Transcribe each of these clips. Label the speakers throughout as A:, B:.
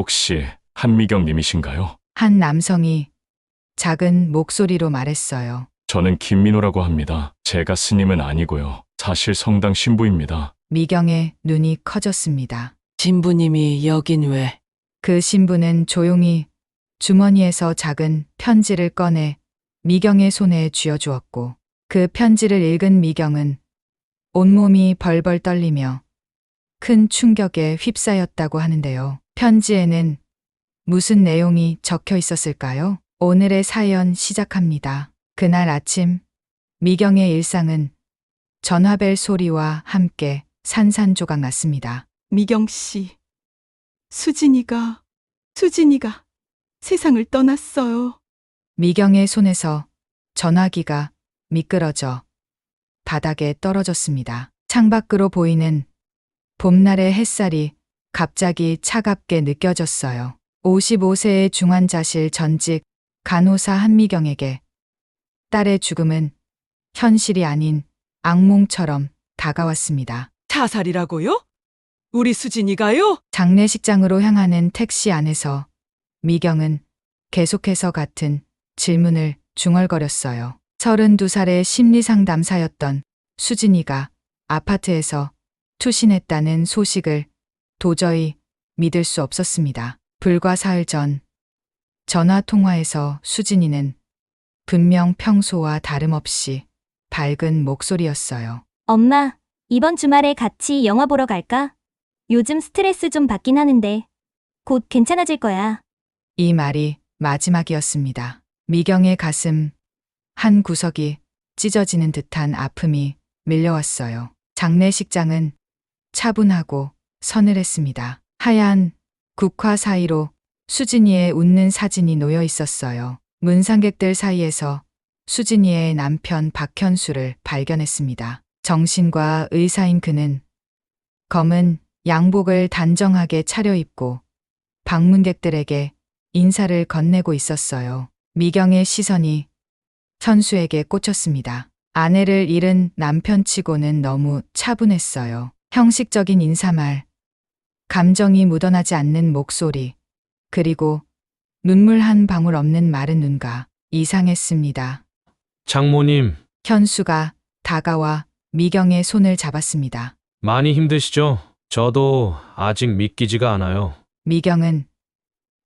A: 혹시 한미경 님이신가요?
B: 한 남성이 작은 목소리로 말했어요.
A: 저는 김민호라고 합니다. 제가 스님은 아니고요. 사실 성당 신부입니다.
B: 미경의 눈이 커졌습니다.
C: 신부님이 여긴 왜?
B: 그 신부는 조용히 주머니에서 작은 편지를 꺼내 미경의 손에 쥐어주었고 그 편지를 읽은 미경은 온몸이 벌벌 떨리며 큰 충격에 휩싸였다고 하는데요. 편지에는 무슨 내용이 적혀 있었을까요? 오늘의 사연 시작합니다. 그날 아침 미경의 일상은 전화벨 소리와 함께 산산조각 났습니다.
D: 미경 씨, 수진이가 세상을 떠났어요.
B: 미경의 손에서 전화기가 미끄러져 바닥에 떨어졌습니다. 창밖으로 보이는 봄날의 햇살이 갑자기 차갑게 느껴졌어요. 55세의 중환자실 전직 간호사 한미경에게 딸의 죽음은 현실이 아닌 악몽처럼 다가왔습니다.
D: 자살이라고요? 우리 수진이가요?
B: 장례식장으로 향하는 택시 안에서 미경은 계속해서 같은 질문을 중얼거렸어요. 32살의 심리상담사였던 수진이가 아파트에서 투신했다는 소식을 도저히 믿을 수 없었습니다. 불과 사흘 전 전화 통화에서 수진이는 분명 평소와 다름없이 밝은 목소리였어요.
E: 엄마, 이번 주말에 같이 영화 보러 갈까? 요즘 스트레스 좀 받긴 하는데 곧 괜찮아질 거야.
B: 이 말이 마지막이었습니다. 미경의 가슴 한 구석이 찢어지는 듯한 아픔이 밀려왔어요. 장례식장은 차분하고 서늘했습니다. 하얀 국화 사이로 수진이의 웃는 사진이 놓여 있었어요. 문상객들 사이에서 수진이의 남편 박현수를 발견했습니다. 정신과 의사인 그는 검은 양복을 단정하게 차려입고 방문객들에게 인사를 건네고 있었어요. 미경의 시선이 현수에게 꽂혔습니다. 아내를 잃은 남편치고는 너무 차분했어요. 형식적인 인사말, 감정이 묻어나지 않는 목소리, 그리고 눈물 한 방울 없는 마른 눈가 이상했습니다.
F: 장모님,
B: 현수가 다가와 미경의 손을 잡았습니다.
F: 많이 힘드시죠? 저도 아직 믿기지가 않아요.
B: 미경은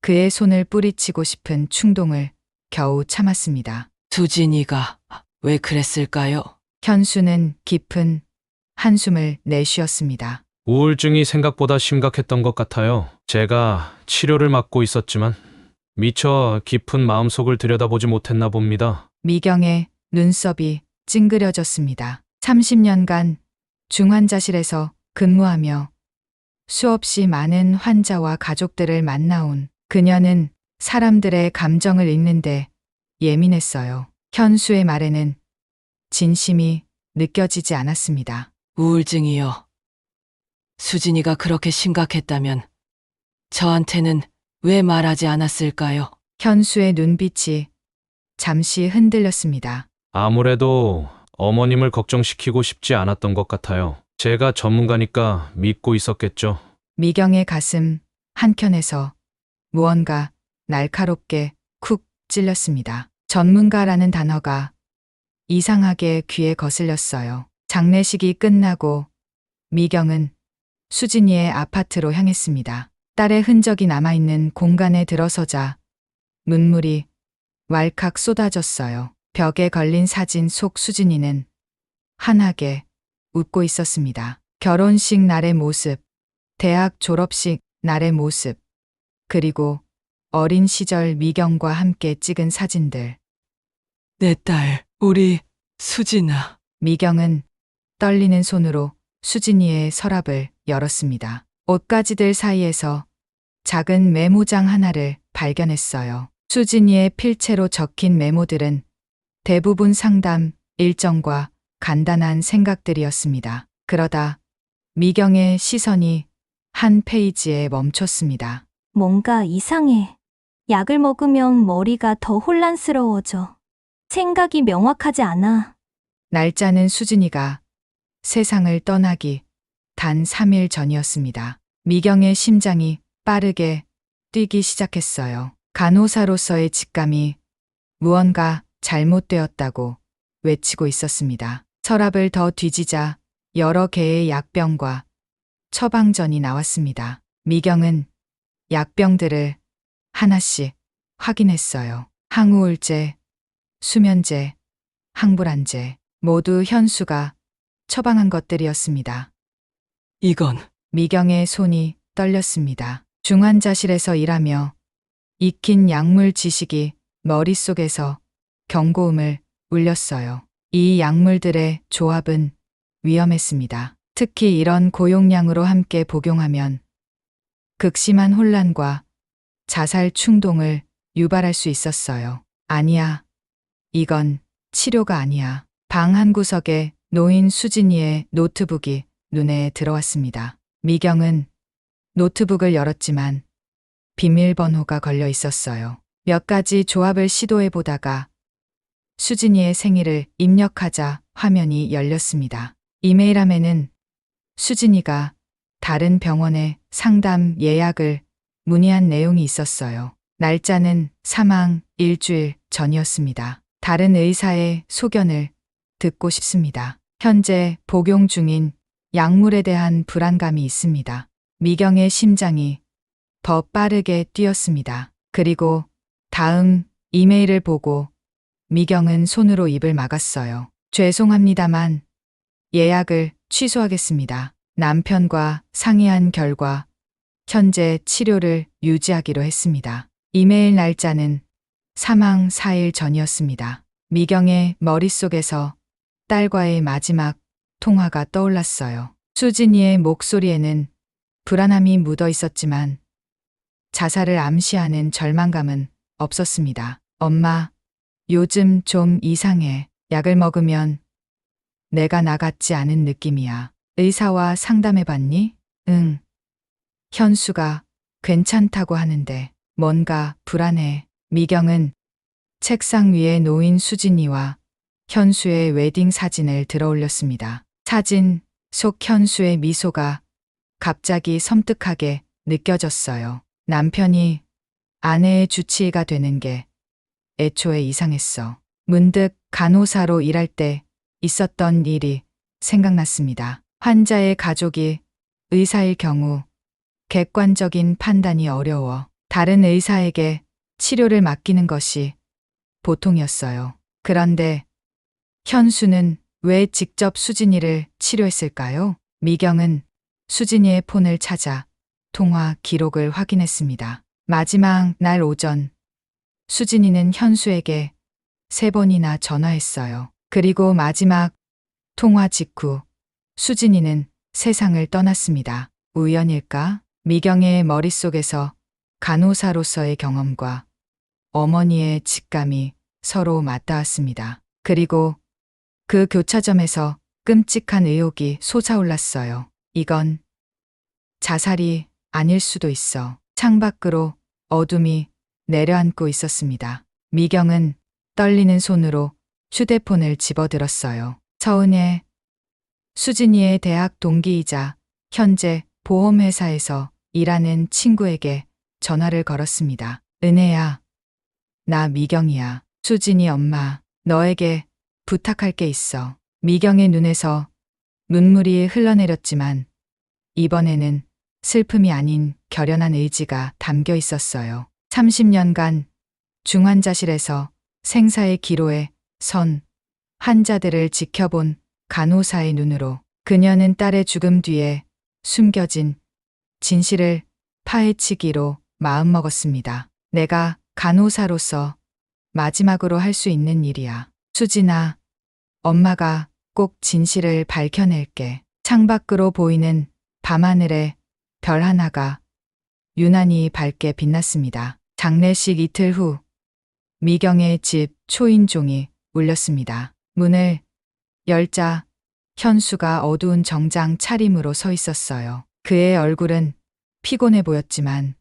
B: 그의 손을 뿌리치고 싶은 충동을 겨우 참았습니다.
C: 수진이가 왜 그랬을까요?
B: 현수는 깊은 한숨을 내쉬었습니다.
F: 우울증이 생각보다 심각했던 것 같아요. 제가 치료를 맡고 있었지만 미처 깊은 마음속을 들여다보지 못했나 봅니다.
B: 미경의 눈썹이 찡그려졌습니다. 30년간 중환자실에서 근무하며 수없이 많은 환자와 가족들을 만나온 그녀는 사람들의 감정을 읽는데 예민했어요. 현수의 말에는 진심이 느껴지지 않았습니다.
C: 우울증이요. 수진이가 그렇게 심각했다면 저한테는 왜 말하지 않았을까요?
B: 현수의 눈빛이 잠시 흔들렸습니다.
F: 아무래도 어머님을 걱정시키고 싶지 않았던 것 같아요. 제가 전문가니까 믿고 있었겠죠.
B: 미경의 가슴 한켠에서 무언가 날카롭게 쿡 찔렸습니다. 전문가라는 단어가 이상하게 귀에 거슬렸어요. 장례식이 끝나고 미경은 수진이의 아파트로 향했습니다. 딸의 흔적이 남아있는 공간에 들어서자 눈물이 왈칵 쏟아졌어요. 벽에 걸린 사진 속 수진이는 환하게 웃고 있었습니다. 결혼식 날의 모습, 대학 졸업식 날의 모습, 그리고 어린 시절 미경과 함께 찍은 사진들.
C: 내 딸, 우리 수진아.
B: 미경은 떨리는 손으로 수진이의 서랍을 열었습니다. 옷가지들 사이에서 작은 메모장 하나를 발견했어요. 수진이의 필체로 적힌 메모들은 대부분 상담 일정과 간단한 생각들이었습니다. 그러다 미경의 시선이 한 페이지에 멈췄습니다.
E: 뭔가 이상해. 약을 먹으면 머리가 더 혼란스러워져. 생각이 명확하지 않아.
B: 날짜는 수진이가 세상을 떠나기 단 3일 전이었습니다. 미경의 심장이 빠르게 뛰기 시작했어요. 간호사로서의 직감이 무언가 잘못되었다고 외치고 있었습니다. 서랍을 더 뒤지자 여러 개의 약병과 처방전이 나왔습니다. 미경은 약병들을 하나씩 확인했어요. 항우울제, 수면제, 항불안제 모두 현수가 처방한 것들이었습니다.
C: 이건
B: 미경의 손이 떨렸습니다. 중환자실에서 일하며 익힌 약물 지식이 머릿속에서 경고음을 울렸어요. 이 약물들의 조합은 위험했습니다. 특히 이런 고용량으로 함께 복용하면 극심한 혼란과 자살 충동을 유발할 수 있었어요. 아니야. 이건 치료가 아니야. 방 한 구석에 놓인 수진이의 노트북이 눈에 들어왔습니다. 미경은 노트북을 열었지만 비밀번호가 걸려 있었어요. 몇 가지 조합을 시도해 보다가 수진이의 생일을 입력하자 화면이 열렸습니다. 이메일함에는 수진이가 다른 병원에 상담 예약을 문의한 내용이 있었어요. 날짜는 사망 일주일 전이었습니다. 다른 의사의 소견을 듣고 싶습니다. 현재 복용 중인 약물에 대한 불안감이 있습니다. 미경의 심장이 더 빠르게 뛰었습니다. 그리고 다음 이메일을 보고 미경은 손으로 입을 막았어요. 죄송합니다만 예약을 취소하겠습니다. 남편과 상의한 결과 현재 치료를 유지하기로 했습니다. 이메일 날짜는 사망 4일 전이었습니다. 미경의 머릿속에서 딸과의 마지막 통화가 떠올랐어요. 수진이의 목소리에는 불안함이 묻어 있었지만 자살을 암시하는 절망감은 없었습니다. 엄마, 요즘 좀 이상해. 약을 먹으면 내가 나 같지 않은 느낌이야. 의사와 상담해봤니? 응. 현수가 괜찮다고 하는데 뭔가 불안해. 미경은 책상 위에 놓인 수진이와 현수의 웨딩 사진을 들어 올렸습니다. 사진 속 현수의 미소가 갑자기 섬뜩하게 느껴졌어요. 남편이 아내의 주치의가 되는 게 애초에 이상했어. 문득 간호사로 일할 때 있었던 일이 생각났습니다. 환자의 가족이 의사일 경우 객관적인 판단이 어려워 다른 의사에게 치료를 맡기는 것이 보통이었어요. 그런데 현수는 왜 직접 수진이를 치료했을까요? 미경은 수진이의 폰을 찾아 통화 기록을 확인했습니다. 마지막 날 오전 수진이는 현수에게 3번이나 전화했어요. 그리고 마지막 통화 직후 수진이는 세상을 떠났습니다. 우연일까? 미경의 머릿속에서 간호사로서의 경험과 어머니의 직감이 서로 맞닿았습니다. 그리고 그 교차점에서 끔찍한 의혹이 솟아올랐어요. 이건 자살이 아닐 수도 있어. 창밖으로 어둠이 내려앉고 있었습니다. 미경은 떨리는 손으로 휴대폰을 집어들었어요. 서은혜, 수진이의 대학 동기이자 현재 보험회사에서 일하는 친구에게 전화를 걸었습니다. 은혜야, 나 미경이야. 수진이 엄마, 너에게 부탁할 게 있어. 미경의 눈에서 눈물이 흘러내렸지만 이번에는 슬픔이 아닌 결연한 의지가 담겨 있었어요. 30년간 중환자실에서 생사의 기로에 선 환자들을 지켜본 간호사의 눈으로 그녀는 딸의 죽음 뒤에 숨겨진 진실을 파헤치기로 마음먹었습니다. 내가 간호사로서 마지막으로 할 수 있는 일이야. 수진아, 엄마가 꼭 진실을 밝혀낼게. 창밖으로 보이는 밤하늘에 별 하나가 유난히 밝게 빛났습니다. 장례식 이틀 후 미경의 집 초인종이 울렸습니다. 문을 열자 현수가 어두운 정장 차림으로 서 있었어요. 그의 얼굴은 피곤해 보였지만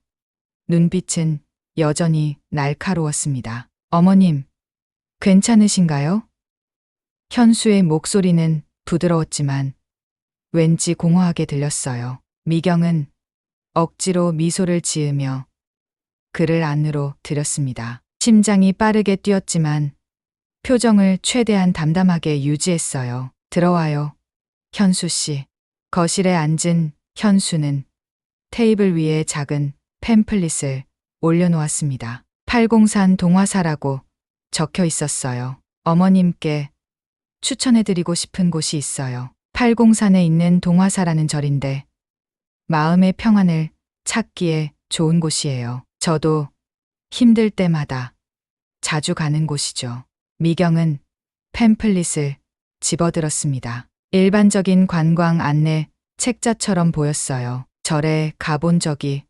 B: 눈빛은 여전히 날카로웠습니다. 어머님, 괜찮으신가요? 현수의 목소리는 부드러웠지만 왠지 공허하게 들렸어요. 미경은 억지로 미소를 지으며 그를 안으로 들였습니다. 심장이 빠르게 뛰었지만 표정을 최대한 담담하게 유지했어요. 들어와요. 현수 씨. 거실에 앉은 현수는 테이블 위에 작은 팸플릿을 올려놓았습니다. 803 동화사라고 적혀 있었어요. 어머님께 추천해드리고 싶은 곳이 있어요. 803에 있는 동화사라는 절인데 마음의 평안을 찾기에 좋은 곳이에요. 저도 힘들 때마다 자주 가는 곳이죠. 미경은 팸플릿을 집어들었습니다. 일반적인 관광 안내 책자처럼 보였어요. 절에 가본 적이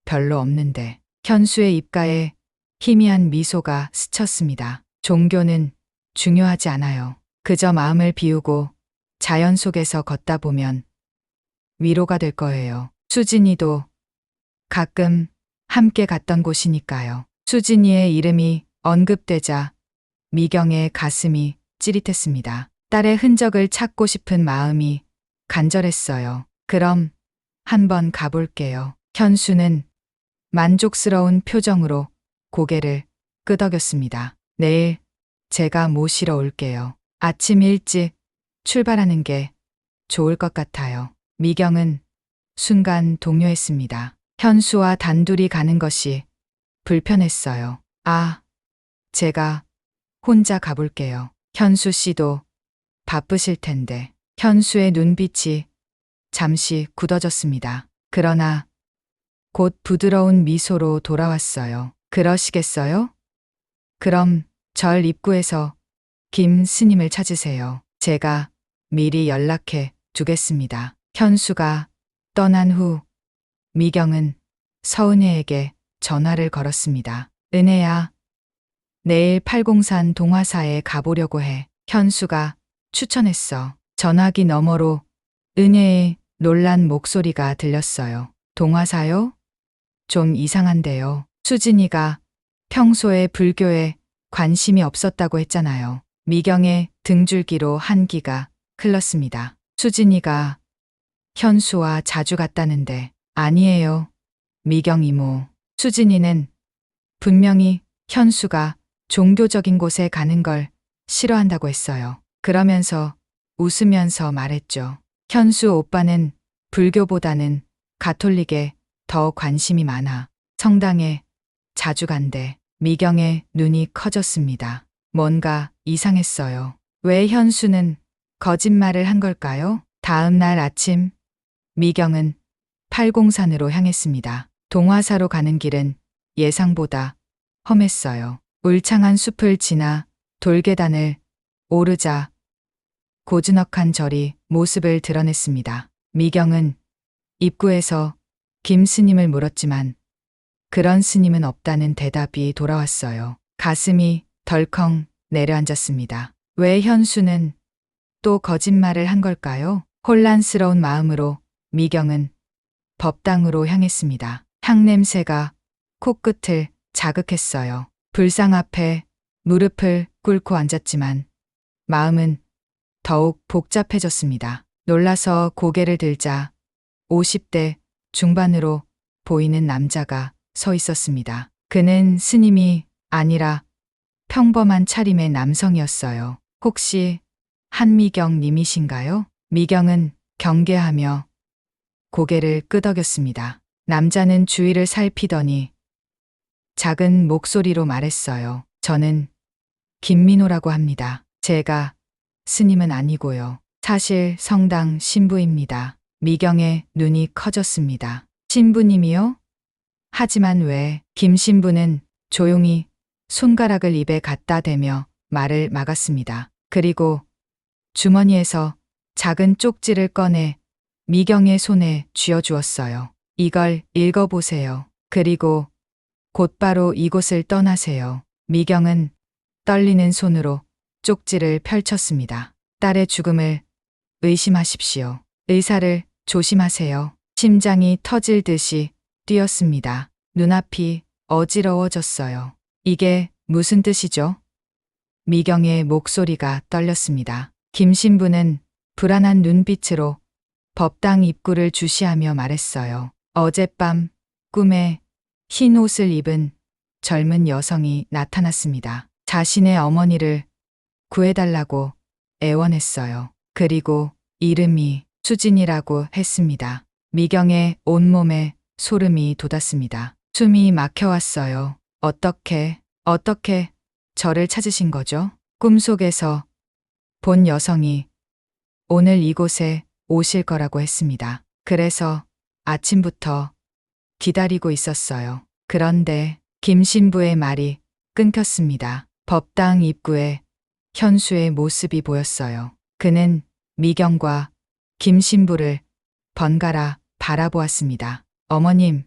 B: 별로 없는데 현수의 입가에 희미한 미소가 스쳤습니다. 종교는 중요하지 않아요. 그저 마음을 비우고 자연 속에서 걷다 보면 위로가 될 거예요. 수진이도 가끔 함께 갔던 곳이니까요. 수진이의 이름이 언급되자 미경의 가슴이 찌릿했습니다. 딸의 흔적을 찾고 싶은 마음이 간절했어요. 그럼 한번 가볼게요. 현수는 만족스러운 표정으로 고개를 끄덕였습니다. 내일 제가 모시러 올게요. 아침 일찍 출발하는 게 좋을 것 같아요. 미경은 순간 동요했습니다. 현수와 단둘이 가는 것이 불편했어요. 아, 제가 혼자 가볼게요. 현수 씨도 바쁘실 텐데. 현수의 눈빛이 잠시 굳어졌습니다. 그러나 곧 부드러운 미소로 돌아왔어요. 그러시겠어요? 그럼 절 입구에서 김 스님을 찾으세요. 제가 미리 연락해 두겠습니다. 현수가 떠난 후 미경은 서은혜에게 전화를 걸었습니다. 은혜야, 내일 803 동화사에 가보려고 해. 현수가 추천했어. 전화기 너머로 은혜의 놀란 목소리가 들렸어요. 동화사요? 좀 이상한데요. 수진이가 평소에 불교에 관심이 없었다고 했잖아요. 미경의 등줄기로 한기가 흘렀습니다. 수진이가 현수와 자주 갔다는데. 아니에요. 미경 이모. 수진이는 분명히 현수가 종교적인 곳에 가는 걸 싫어한다고 했어요. 그러면서 웃으면서 말했죠. 현수 오빠는 불교보다는 가톨릭에 더 관심이 많아. 성당에 자주 간대. 미경의 눈이 커졌습니다. 뭔가 이상했어요. 왜 현수는 거짓말을 한 걸까요? 다음 날 아침 미경은 803으로 향했습니다. 동화사로 가는 길은 예상보다 험했어요. 울창한 숲을 지나 돌계단을 오르자 고즈넉한 절이 모습을 드러냈습니다. 미경은 입구에서 김 스님을 물었지만 그런 스님은 없다는 대답이 돌아왔어요. 가슴이 덜컹 내려앉았습니다. 왜 현수는 또 거짓말을 한 걸까요? 혼란스러운 마음으로 미경은 법당으로 향했습니다. 향냄새가 코끝을 자극했어요. 불상 앞에 무릎을 꿇고 앉았지만 마음은 더욱 복잡해졌습니다. 놀라서 고개를 들자 50대 중반으로 보이는 남자가 서 있었습니다. 그는 스님이 아니라 평범한 차림의 남성이었어요. 혹시 한미경 님이신가요? 미경은 경계하며 고개를 끄덕였습니다. 남자는 주위를 살피더니 작은 목소리로 말했어요. 저는 김민호라고 합니다. 제가 스님은 아니고요. 사실 성당 신부입니다. 미경의 눈이 커졌습니다. 신부님이요? 하지만 왜? 김 신부는 조용히 손가락을 입에 갖다 대며 말을 막았습니다. 그리고 주머니에서 작은 쪽지를 꺼내 미경의 손에 쥐어주었어요. 이걸 읽어보세요. 그리고 곧바로 이곳을 떠나세요. 미경은 떨리는 손으로 쪽지를 펼쳤습니다. 딸의 죽음을 의심하십시오. 의사를 조심하세요. 심장이 터질 듯이 뛰었습니다. 눈앞이 어지러워졌어요. 이게 무슨 뜻이죠? 미경의 목소리가 떨렸습니다. 김 신부는 불안한 눈빛으로 법당 입구를 주시하며 말했어요. 어젯밤 꿈에 흰 옷을 입은 젊은 여성이 나타났습니다. 자신의 어머니를 구해달라고 애원했어요. 그리고 이름이 수진이라고 했습니다. 미경의 온몸에 소름이 돋았습니다. 숨이 막혀왔어요. 어떻게 저를 찾으신 거죠? 꿈속에서 본 여성이 오늘 이곳에 오실 거라고 했습니다. 그래서 아침부터 기다리고 있었어요. 그런데 김 신부의 말이 끊겼습니다. 법당 입구에 현수의 모습이 보였어요. 그는 미경과 김 신부를 번갈아 바라보았습니다. 어머님,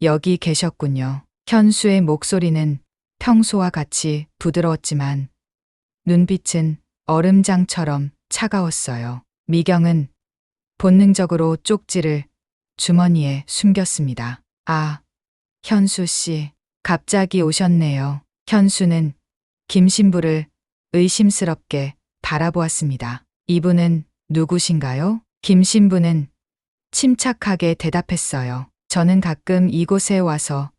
B: 여기 계셨군요. 현수의 목소리는 평소와 같이 부드러웠지만 눈빛은 얼음장처럼 차가웠어요. 미경은 본능적으로 쪽지를 주머니에 숨겼습니다. 아, 현수 씨, 갑자기 오셨네요. 현수는 김 신부를 의심스럽게 바라보았습니다. 이분은 누구신가요? 김 신부는 침착하게 대답했어요. 저는 가끔 이곳에 와서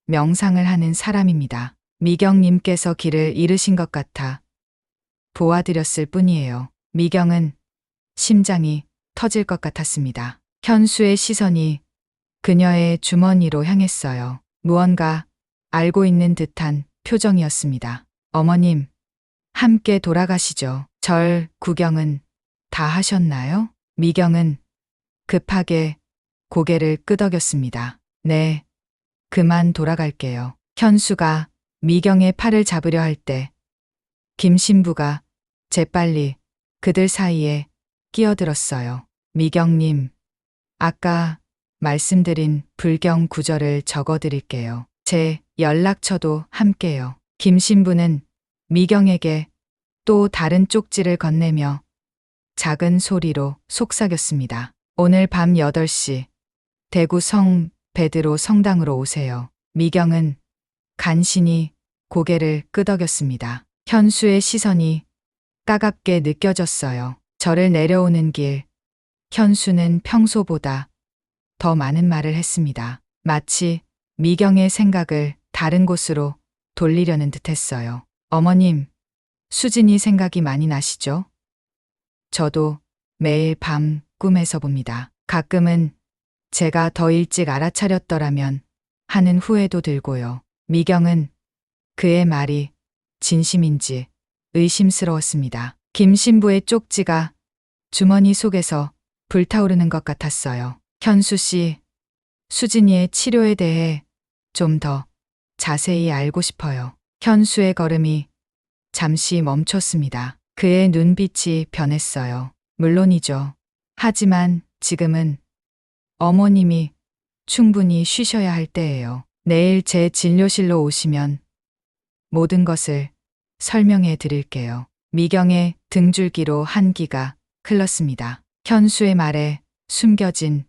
B: 명상을 하는 사람입니다. 미경님께서 길을 잃으신 것 같아 보아드렸을 뿐이에요. 미경은 심장이 터질 것 같았습니다. 현수의 시선이 그녀의 주머니로 향했어요. 무언가 알고 있는 듯한 표정이었습니다. 어머님, 함께 돌아가시죠. 절 구경은 다 하셨나요? 미경은 급하게 고개를 끄덕였습니다. 네, 그만 돌아갈게요. 현수가 미경의 팔을 잡으려 할 때 김 신부가 재빨리 그들 사이에 끼어들었어요. 미경님, 아까 말씀드린 불경 구절을 적어드릴게요. 제 연락처도 함께요. 김 신부는 미경에게 또 다른 쪽지를 건네며 작은 소리로 속삭였습니다. 오늘 밤 8시 대구 성 베드로 성당으로 오세요. 미경은 간신히 고개를 끄덕였습니다. 현수의 시선이 따갑게 느껴졌어요. 저를 내려오는 길, 현수는 평소보다 더 많은 말을 했습니다. 마치 미경의 생각을 다른 곳으로 돌리려는 듯했어요. 어머님, 수진이 생각이 많이 나시죠? 저도 매일 밤 꿈에서 봅니다. 가끔은 제가 더 일찍 알아차렸더라면 하는 후회도 들고요. 미경은 그의 말이 진심인지 의심스러웠습니다. 김 신부의 쪽지가 주머니 속에서 불타오르는 것 같았어요. 현수 씨, 수진이의 치료에 대해 좀 더 자세히 알고 싶어요. 현수의 걸음이 잠시 멈췄습니다. 그의 눈빛이 변했어요. 물론이죠. 하지만 지금은 어머님이 충분히 쉬셔야 할 때예요. 내일 제 진료실로 오시면 모든 것을 설명해 드릴게요. 미경의 등줄기로 한기가 흘렀습니다. 현수의 말에 숨겨진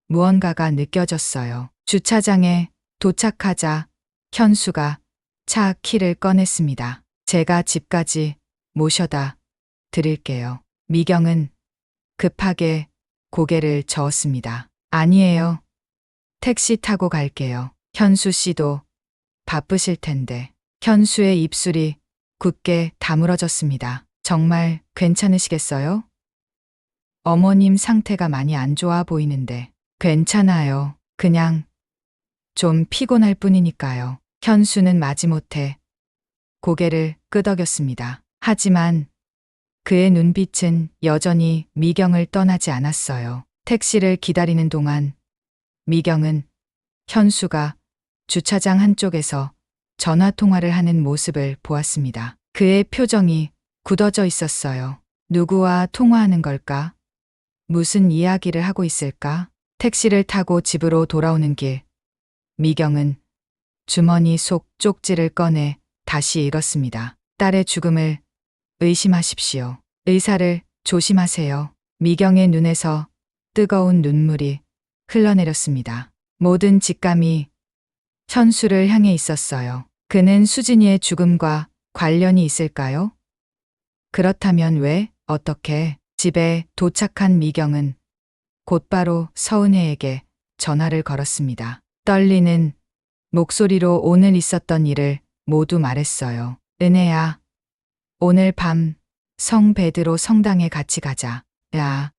B: 무언가가 느껴졌어요. 주차장에 도착하자 현수가 차 키를 꺼냈습니다. 제가 집까지 모셔다 드릴게요. 미경은 급하게 고개를 저었습니다. 아니에요. 택시 타고 갈게요. 현수 씨도 바쁘실 텐데. 현수의 입술이 굳게 다물어졌습니다. 정말 괜찮으시겠어요? 어머님 상태가 많이 안 좋아 보이는데. 괜찮아요. 그냥 좀 피곤할 뿐이니까요. 현수는 마지못해 고개를 끄덕였습니다. 하지만 그의 눈빛은 여전히 미경을 떠나지 않았어요. 택시를 기다리는 동안 미경은 현수가 주차장 한쪽에서 전화 통화를 하는 모습을 보았습니다. 그의 표정이 굳어져 있었어요. 누구와 통화하는 걸까? 무슨 이야기를 하고 있을까? 택시를 타고 집으로 돌아오는 길, 미경은 주머니 속 쪽지를 꺼내 다시 읽었습니다. 딸의 죽음을 의심하십시오. 의사를 조심하세요. 미경의 눈에서 뜨거운 눈물이 흘러내렸습니다. 모든 직감이 현수를 향해 있었어요. 그는 수진이의 죽음과 관련이 있을까요? 그렇다면 왜, 어떻게? 집에 도착한 미경은 곧바로 서은혜에게 전화를 걸었습니다. 떨리는 목소리로 오늘 있었던 일을 모두 말했어요. 은혜야, 오늘 밤 성 베드로 성당에 같이 가자. 야,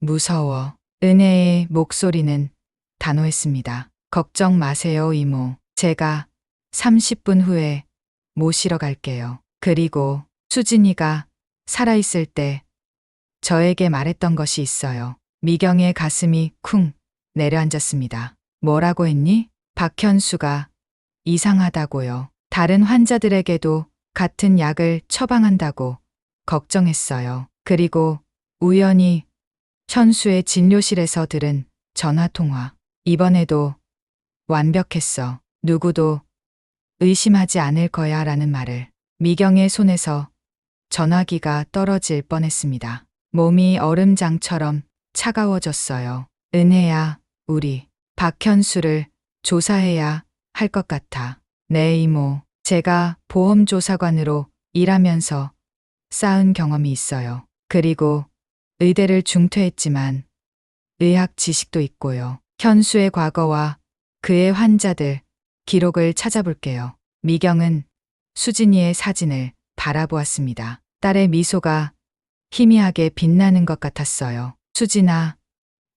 B: 무서워. 은혜의 목소리는 단호했습니다. 걱정 마세요, 이모. 제가 30분 후에 모시러 갈게요. 그리고 수진이가 살아있을 때 저에게 말했던 것이 있어요. 미경의 가슴이 쿵 내려앉았습니다. 뭐라고 했니? 박현수가 이상하다고요. 다른 환자들에게도 같은 약을 처방한다고 걱정했어요. 그리고 우연히 현수의 진료실에서 들은 전화통화. 이번에도 완벽했어. 누구도 의심하지 않을 거야 라는 말을. 미경의 손에서 전화기가 떨어질 뻔했습니다. 몸이 얼음장처럼 차가워졌어요. 은혜야, 우리 박현수를 조사해야 할 것 같아. 네, 이모. 제가 보험조사관으로 일하면서 쌓은 경험이 있어요. 그리고 의대를 중퇴했지만 의학 지식도 있고요. 현수의 과거와 그의 환자들 기록을 찾아볼게요. 미경은 수진이의 사진을 바라보았습니다. 딸의 미소가 희미하게 빛나는 것 같았어요. 수진아,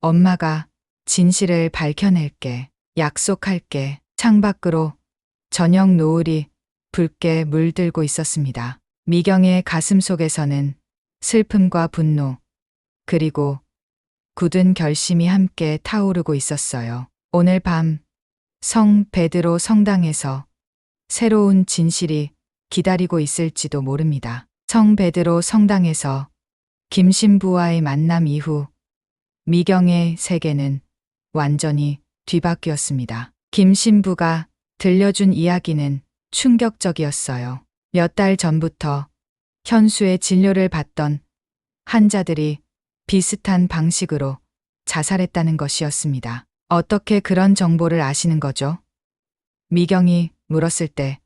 B: 엄마가 진실을 밝혀낼게. 약속할게. 창밖으로 저녁 노을이 붉게 물들고 있었습니다. 미경의 가슴 속에서는 슬픔과 분노, 그리고 굳은 결심이 함께 타오르고 있었어요. 오늘 밤 성 베드로 성당에서 새로운 진실이 기다리고 있을지도 모릅니다. 성 베드로 성당에서 김 신부와의 만남 이후 미경의 세계는 완전히 뒤바뀌었습니다. 김 신부가 들려준 이야기는 충격적이었어요. 몇 달 전부터 현수의 진료를 받던 환자들이 비슷한 방식으로 자살했다는 것이었습니다. 어떻게 그런 정보를 아시는 거죠? 미경이 물었을 때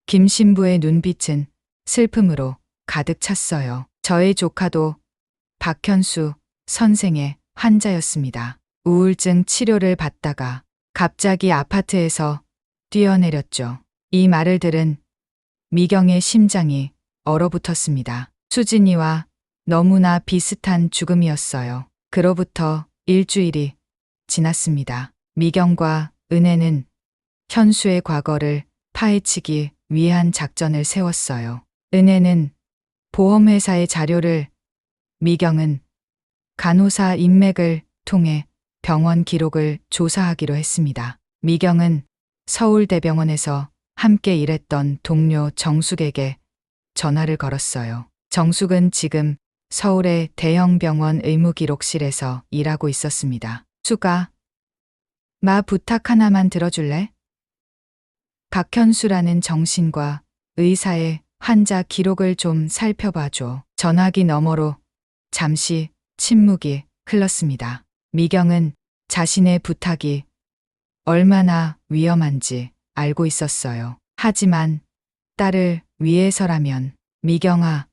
B: 김 신부의 눈빛은 슬픔으로 가득 찼어요. 저의 조카도 박현수 선생의 환자였습니다. 우울증 치료를 받다가 갑자기 아파트에서 뛰어내렸죠. 이 말을 들은 미경의 심장이 얼어붙었습니다. 수진이와 너무나 비슷한 죽음이었어요. 그로부터 일주일이 지났습니다. 미경과 은혜는 현수의 과거를 파헤치기 위한 작전을 세웠어요. 은혜는 보험회사의 자료를, 미경은 간호사 인맥을 통해 병원 기록을 조사하기로 했습니다. 미경은 서울대병원에서 함께 일했던 동료 정숙에게 전화를 걸었어요. 정숙은 지금 서울의 대형 병원 의무기록실에서 일하고 있었습니다. 수가, 마 부탁 하나만 들어줄래? 박현수라는 정신과 의사의 환자 기록을 좀 살펴봐줘. 전화기 너머로 잠시 침묵이 흘렀습니다. 미경은 자신의 부탁이 얼마나 위험한지 알고 있었어요. 하지만 딸을 위해서라면, 미경아,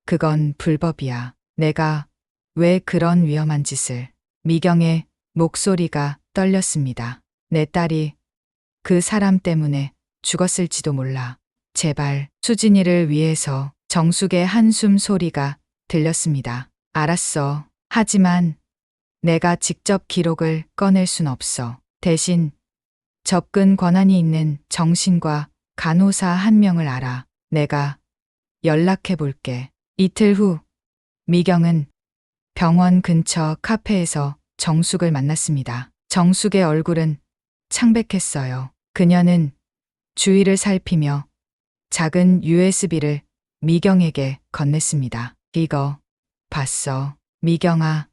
B: 그건 불법이야. 내가 왜 그런 위험한 짓을. 미경의 목소리가 떨렸습니다. 내 딸이 그 사람 때문에 죽었을지도 몰라. 제발. 수진이를 위해서. 정숙의 한숨 소리가 들렸습니다. 알았어. 하지만 내가 직접 기록을 꺼낼 순 없어. 대신 접근 권한이 있는 정신과 간호사 한 명을 알아. 내가 연락해 볼게. 이틀 후 미경은 병원 근처 카페에서 정숙을 만났습니다. 정숙의 얼굴은 창백했어요. 그녀는 주위를 살피며 작은 USB를 미경에게 건넸습니다. 이거 봤어. 미경아,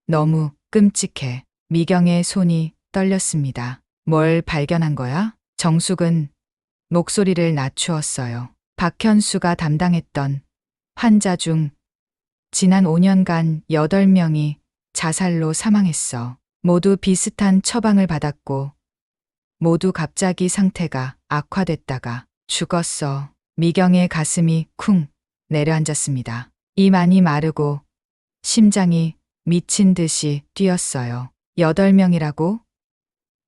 B: 너무 끔찍해. 미경의 손이 떨렸습니다. 뭘 발견한 거야? 정숙은 목소리를 낮추었어요. 박현수가 담당했던 환자 중 지난 5년간 8명이 자살로 사망했어. 모두 비슷한 처방을 받았고 모두 갑자기 상태가 악화됐다가 죽었어. 미경의 가슴이 쿵 내려앉았습니다. 입안이 마르고 심장이 미친 듯이 뛰었어요. 8명이라고?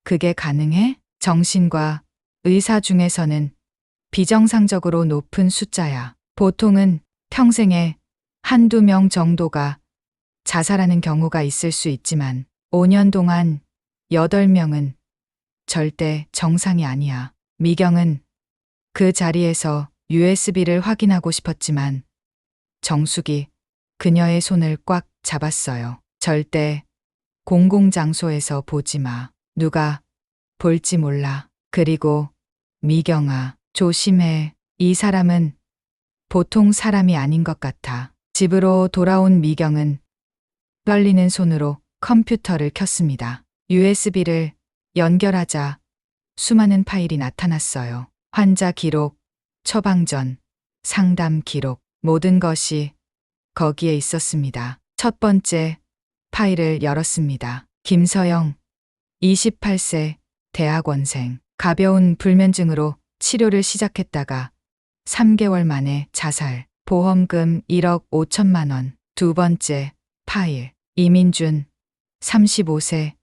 B: 그게 가능해? 정신과 의사 중에서는 비정상적으로 높은 숫자야. 보통은 평생에 한두 명 정도가 자살하는 경우가 있을 수 있지만 5년 동안 8명은 절대 정상이 아니야. 미경은 그 자리에서 USB를 확인하고 싶었지만 정숙이 그녀의 손을 꽉 잡았어요. 절대 공공장소에서 보지 마. 누가 볼지 몰라. 그리고 미경아, 조심해. 이 사람은 보통 사람이 아닌 것 같아. 집으로 돌아온 미경은 떨리는 손으로 컴퓨터를 켰습니다. USB를 연결하자 수많은 파일이 나타났어요. 환자 기록, 처방전, 상담 기록, 모든 것이 거기에 있었습니다. 첫 번째 파일을 열었습니다. 김서영, 28세, 대학원생. 가벼운 불면증으로 치료를 시작했다가 3개월 만에 자살. 보험금 1억 5천만 원. 두 번째 파일. 이민준, 35세,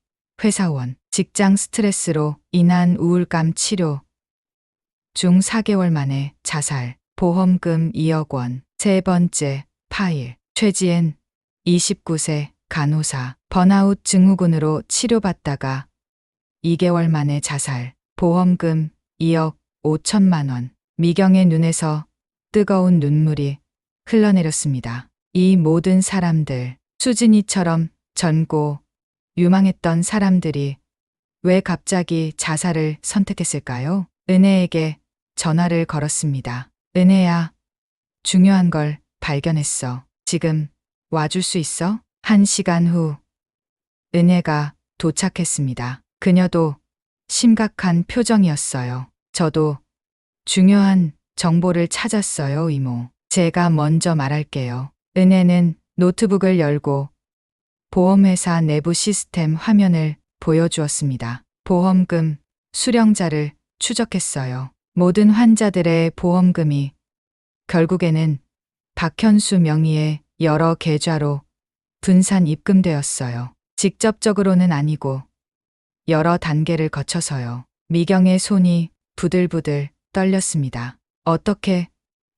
B: 회사원. 직장 스트레스로 인한 우울감 치료 중 4개월 만에 자살. 보험금 2억 원. 세 번째 파일. 최지엔, 29세, 간호사. 번아웃 증후군으로 치료받다가 2개월 만에 자살. 보험금 2억 5천만 원. 미경의 눈에서 뜨거운 눈물이 흘러내렸습니다. 이 모든 사람들, 수진이처럼 젊고 유망했던 사람들이 왜 갑자기 자살을 선택했을까요? 은혜에게 전화를 걸었습니다. 은혜야, 중요한 걸 발견했어. 지금 와줄 수 있어? 1시간 후 은혜가 도착했습니다. 그녀도 심각한 표정이었어요. 저도 중요한 정보를 찾았어요, 이모. 제가 먼저 말할게요. 은혜는 노트북을 열고 보험회사 내부 시스템 화면을 보여주었습니다. 보험금 수령자를 추적했어요. 모든 환자들의 보험금이 결국에는 박현수 명의의 여러 계좌로 분산 입금되었어요. 직접적으로는 아니고 여러 단계를 거쳐서요. 미경의 손이 부들부들 떨렸습니다. 어떻게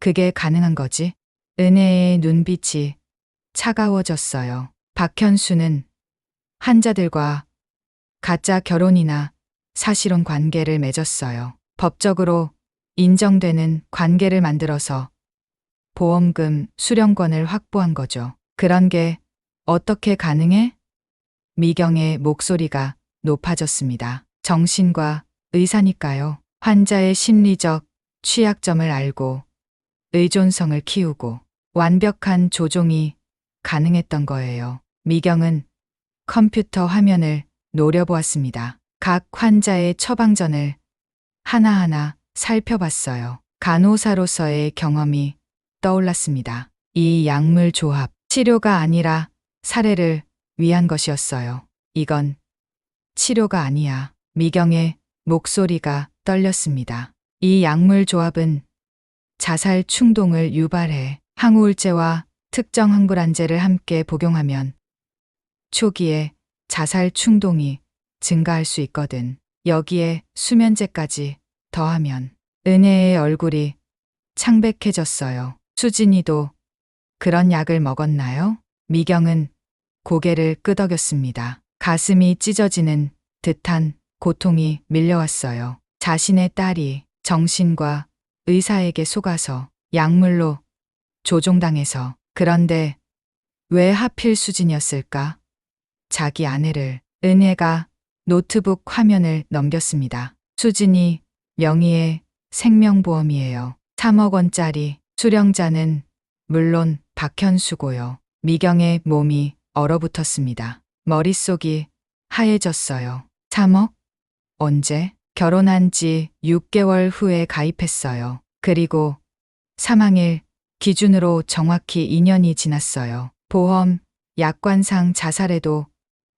B: 그게 가능한 거지? 은혜의 눈빛이 차가워졌어요. 박현수는 환자들과 가짜 결혼이나 사실혼 관계를 맺었어요. 법적으로 인정되는 관계를 만들어서 보험금 수령권을 확보한 거죠. 그런 게 어떻게 가능해? 미경의 목소리가 높아졌습니다. 정신과 의사니까요. 환자의 심리적 취약점을 알고 의존성을 키우고 완벽한 조종이 가능했던 거예요. 미경은 컴퓨터 화면을 노려보았습니다. 각 환자의 처방전을 하나하나 살펴봤어요. 간호사로서의 경험이 떠올랐습니다. 이 약물 조합, 치료가 아니라 살해를 위한 것이었어요. 이건 치료가 아니야. 미경의 목소리가 떨렸습니다. 이 약물 조합은 자살 충동을 유발해. 항우울제와 특정 항불안제를 함께 복용하면 초기에 자살 충동이 증가할 수 있거든. 여기에 수면제까지 더하면. 은혜의 얼굴이 창백해졌어요. 수진이도 그런 약을 먹었나요? 미경은 고개를 끄덕였습니다. 가슴이 찢어지는 듯한 고통이 밀려왔어요. 자신의 딸이 정신과 의사에게 속아서 약물로 조종당해서. 그런데 왜 하필 수진이었을까? 자기 아내를. 은혜가 노트북 화면을 넘겼습니다. 수진이 명의의 생명보험이에요. 3억 원짜리. 수령자는 물론 박현수고요. 미경의 몸이 얼어붙었습니다. 머릿속이 하얘졌어요. 3억? 언제? 결혼한 지 6개월 후에 가입했어요. 그리고 사망일 기준으로 정확히 2년이 지났어요. 보험, 약관상 자살에도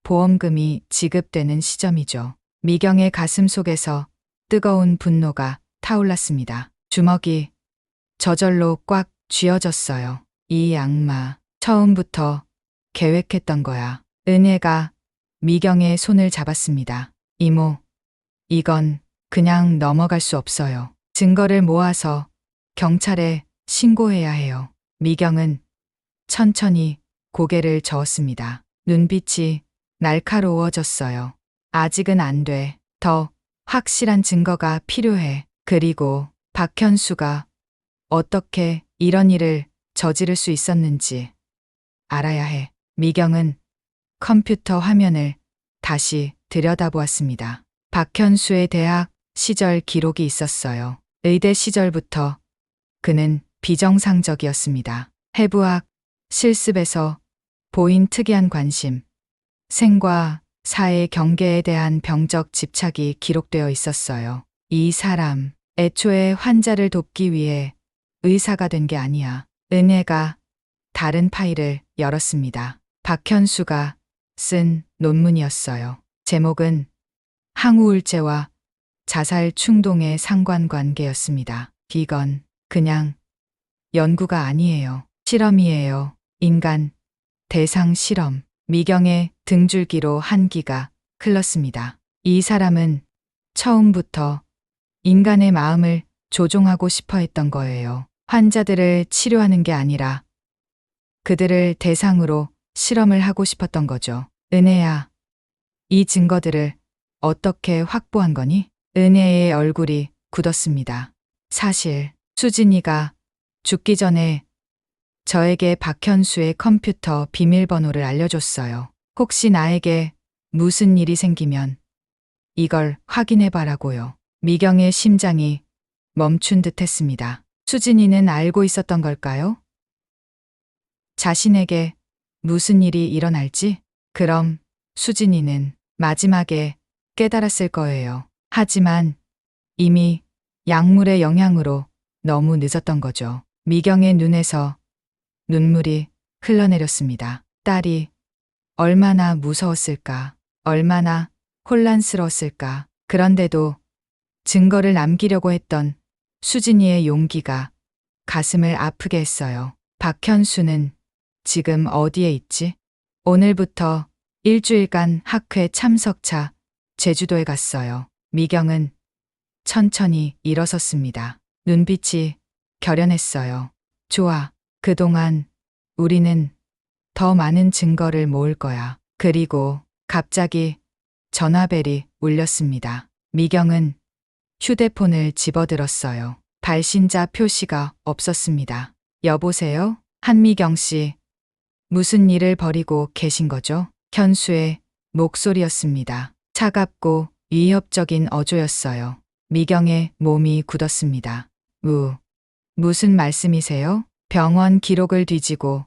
B: 보험금이 지급되는 시점이죠. 미경의 가슴 속에서 뜨거운 분노가 타올랐습니다. 주먹이 저절로 꽉 쥐어졌어요. 이 악마, 처음부터 계획했던 거야. 은혜가 미경의 손을 잡았습니다. 이모, 이건 그냥 넘어갈 수 없어요. 증거를 모아서 경찰에 신고해야 해요. 미경은 천천히 고개를 저었습니다. 눈빛이 날카로워졌어요. 아직은 안 돼. 더 확실한 증거가 필요해. 그리고 박현수가 어떻게 이런 일을 저지를 수 있었는지 알아야 해. 미경은 컴퓨터 화면을 다시 들여다보았습니다. 박현수의 대학 시절 기록이 있었어요. 의대 시절부터 그는 비정상적이었습니다. 해부학 실습에서 보인 특이한 관심, 생과 사의 경계에 대한 병적 집착이 기록되어 있었어요. 이 사람, 애초에 환자를 돕기 위해 의사가 된 게 아니야. 은혜가 다른 파일을 열었습니다. 박현수가 쓴 논문이었어요. 제목은 항우울제와 자살 충동의 상관관계였습니다. 이건 그냥 연구가 아니에요. 실험이에요. 인간 대상 실험. 미경의 등줄기로 한기가 흘렀습니다. 이 사람은 처음부터 인간의 마음을 조종하고 싶어 했던 거예요. 환자들을 치료하는 게 아니라 그들을 대상으로 실험을 하고 싶었던 거죠. 은혜야, 이 증거들을 어떻게 확보한 거니? 은혜의 얼굴이 굳었습니다. 사실 수진이가 죽기 전에 저에게 박현수의 컴퓨터 비밀번호를 알려줬어요. 혹시 나에게 무슨 일이 생기면 이걸 확인해봐라고요. 미경의 심장이 멈춘 듯 했습니다. 수진이는 알고 있었던 걸까요? 자신에게 무슨 일이 일어날지? 그럼 수진이는 마지막에 깨달았을 거예요. 하지만 이미 약물의 영향으로 너무 늦었던 거죠. 미경의 눈에서 눈물이 흘러내렸습니다. 딸이 얼마나 무서웠을까, 얼마나 혼란스러웠을까. 그런데도 증거를 남기려고 했던 수진이의 용기가 가슴을 아프게 했어요. 박현수는 지금 어디에 있지? 오늘부터 일주일간 학회 참석차 제주도에 갔어요. 미경은 천천히 일어섰습니다. 눈빛이 결연했어요. 좋아. 그동안 우리는 더 많은 증거를 모을 거야. 그리고 갑자기 전화벨이 울렸습니다. 미경은 휴대폰을 집어들었어요. 발신자 표시가 없었습니다. 여보세요? 한미경 씨. 무슨 일을 벌이고 계신 거죠? 현수의 목소리였습니다. 차갑고 위협적인 어조였어요. 미경의 몸이 굳었습니다. 무슨 말씀이세요? 병원 기록을 뒤지고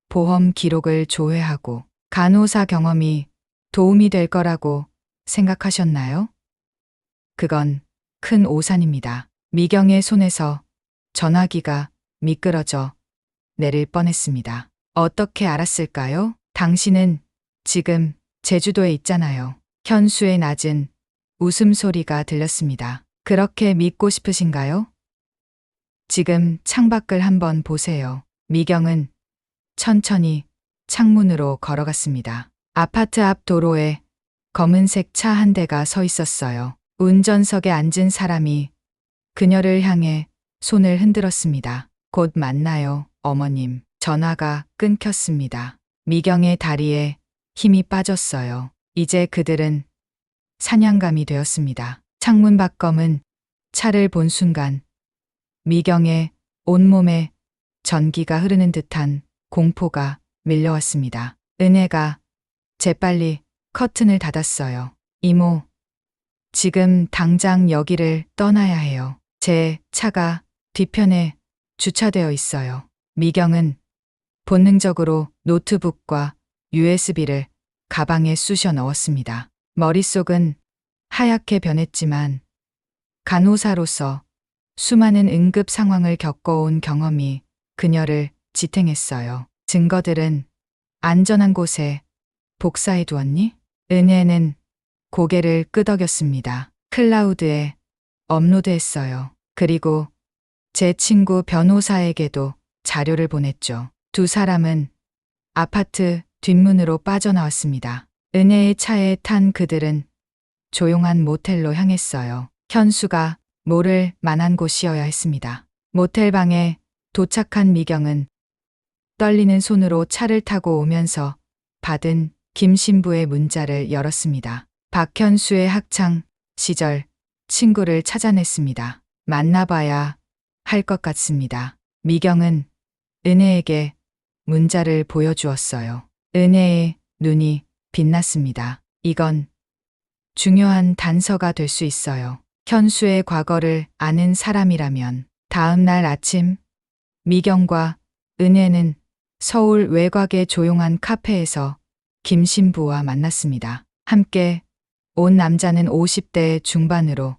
B: 보험 기록을 조회하고 간호사 경험이 도움이 될 거라고 생각하셨나요? 그건 큰 오산입니다. 미경의 손에서 전화기가 미끄러져 내릴 뻔했습니다. 어떻게 알았을까요? 당신은 지금 제주도에 있잖아요. 현수의 낮은 웃음소리가 들렸습니다. 그렇게 믿고 싶으신가요? 지금 창밖을 한번 보세요. 미경은 천천히 창문으로 걸어갔습니다. 아파트 앞 도로에 검은색 차 한 대가 서 있었어요. 운전석에 앉은 사람이 그녀를 향해 손을 흔들었습니다. 곧 만나요, 어머님. 전화가 끊겼습니다. 미경의 다리에 힘이 빠졌어요. 이제 그들은 사냥감이 되었습니다. 창문 밖 검은 차를 본 순간 미경의 온몸에 전기가 흐르는 듯한 공포가 밀려왔습니다. 은혜가 재빨리 커튼을 닫았어요. 이모, 지금 당장 여기를 떠나야 해요. 제 차가 뒤편에 주차되어 있어요. 미경은 본능적으로 노트북과 USB를 가방에 쑤셔 넣었습니다. 머릿속은 하얗게 변했지만 간호사로서 수많은 응급 상황을 겪어온 경험이 그녀를 지탱했어요. 증거들은 안전한 곳에 복사해 두었니? 은혜는 고개를 끄덕였습니다. 클라우드에 업로드했어요. 그리고 제 친구 변호사에게도 자료를 보냈죠. 두 사람은 아파트 뒷문으로 빠져나왔습니다. 은혜의 차에 탄 그들은 조용한 모텔로 향했어요. 현수가 모를 만한 곳이어야 했습니다. 모텔 방에 도착한 미경은 떨리는 손으로 차를 타고 오면서 받은 김 신부의 문자를 열었습니다. 박현수의 학창 시절 친구를 찾아냈습니다. 만나봐야 할 것 같습니다. 미경은 은혜에게 문자를 보여주었어요. 은혜의 눈이 빛났습니다. 이건 중요한 단서가 될 수 있어요. 현수의 과거를 아는 사람이라면. 다음 날 아침 미경과 은혜는 서울 외곽의 조용한 카페에서 김 신부와 만났습니다. 함께 온 남자는 50대 중반으로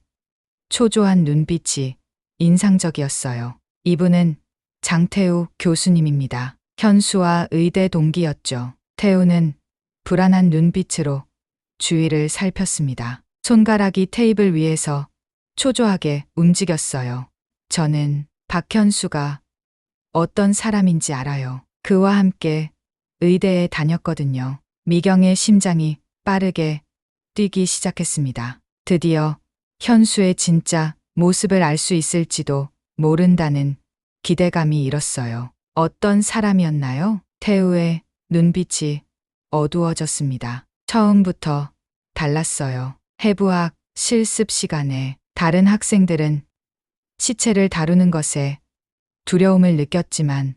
B: 초조한 눈빛이 인상적이었어요. 이분은 장태우 교수님입니다. 현수와 의대 동기였죠. 태우는 불안한 눈빛으로 주위를 살폈습니다. 손가락이 테이블 위에서 초조하게 움직였어요. 저는 박현수가 어떤 사람인지 알아요. 그와 함께 의대에 다녔거든요. 미경의 심장이 빠르게 뛰기 시작했습니다. 드디어 현수의 진짜 모습을 알 수 있을지도 모른다는 기대감이 일었어요. 어떤 사람이었나요? 태우의 눈빛이 어두워졌습니다. 처음부터 달랐어요. 해부학 실습 시간에 다른 학생들은 시체를 다루는 것에 두려움을 느꼈지만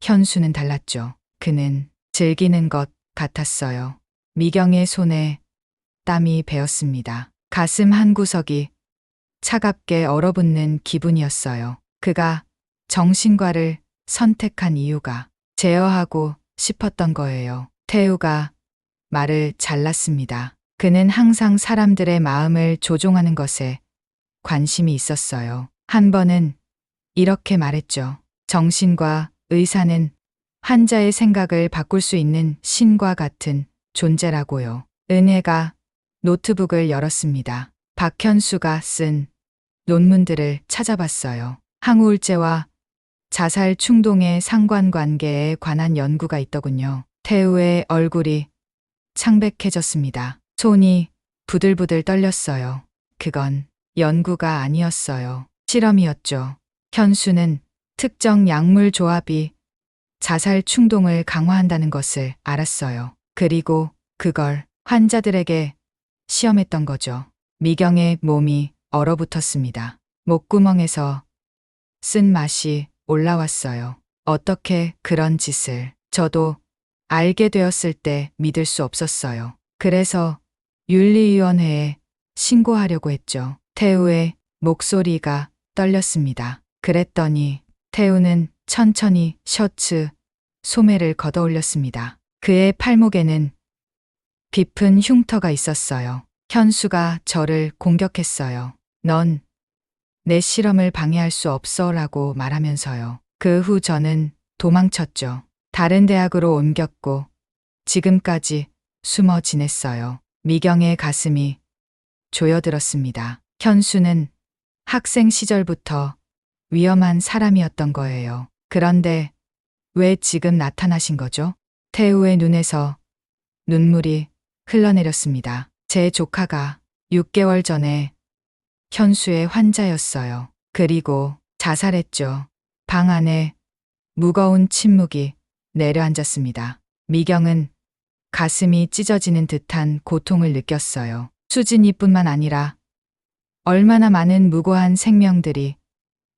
B: 현수는 달랐죠. 그는 즐기는 것 같았어요. 미경의 손에 땀이 배었습니다. 가슴 한구석이 차갑게 얼어붙는 기분이었어요. 그가 정신과를 선택한 이유가 제어하고 싶었던 거예요. 태우가 말을 잘랐습니다. 그는 항상 사람들의 마음을 조종하는 것에 관심이 있었어요. 한 번은 이렇게 말했죠. 정신과 의사는 환자의 생각을 바꿀 수 있는 신과 같은 존재라고요. 은혜가 노트북을 열었습니다. 박현수가 쓴 논문들을 찾아봤어요. 항우울제와 자살 충동의 상관관계에 관한 연구가 있더군요. 태우의 얼굴이 창백해졌습니다. 손이 부들부들 떨렸어요. 그건 연구가 아니었어요. 실험이었죠. 현수는 특정 약물 조합이 자살 충동을 강화한다는 것을 알았어요. 그리고 그걸 환자들에게 시험했던 거죠. 미경의 몸이 얼어붙었습니다. 목구멍에서 쓴맛이 올라왔어요. 어떻게 그런 짓을. 저도 알게 되었을 때 믿을 수 없었어요. 그래서 윤리위원회에 신고하려고 했죠. 태우의 목소리가 떨렸습니다. 그랬더니 태우는 천천히 셔츠 소매를 걷어 올렸습니다. 그의 팔목에는 깊은 흉터가 있었어요. 현수가 저를 공격했어요. 넌 내 실험을 방해할 수 없어 라고 말하면서요. 그 후 저는 도망쳤죠. 다른 대학으로 옮겼고 지금까지 숨어 지냈어요. 미경의 가슴이 조여들었습니다. 현수는 학생 시절부터 위험한 사람이었던 거예요. 그런데 왜 지금 나타나신 거죠? 태우의 눈에서 눈물이 흘러내렸습니다. 제 조카가 6개월 전에 현수의 환자였어요. 그리고 자살했죠. 방 안에 무거운 침묵이 내려앉았습니다. 미경은 가슴이 찢어지는 듯한 고통을 느꼈어요. 수진이뿐만 아니라 얼마나 많은 무고한 생명들이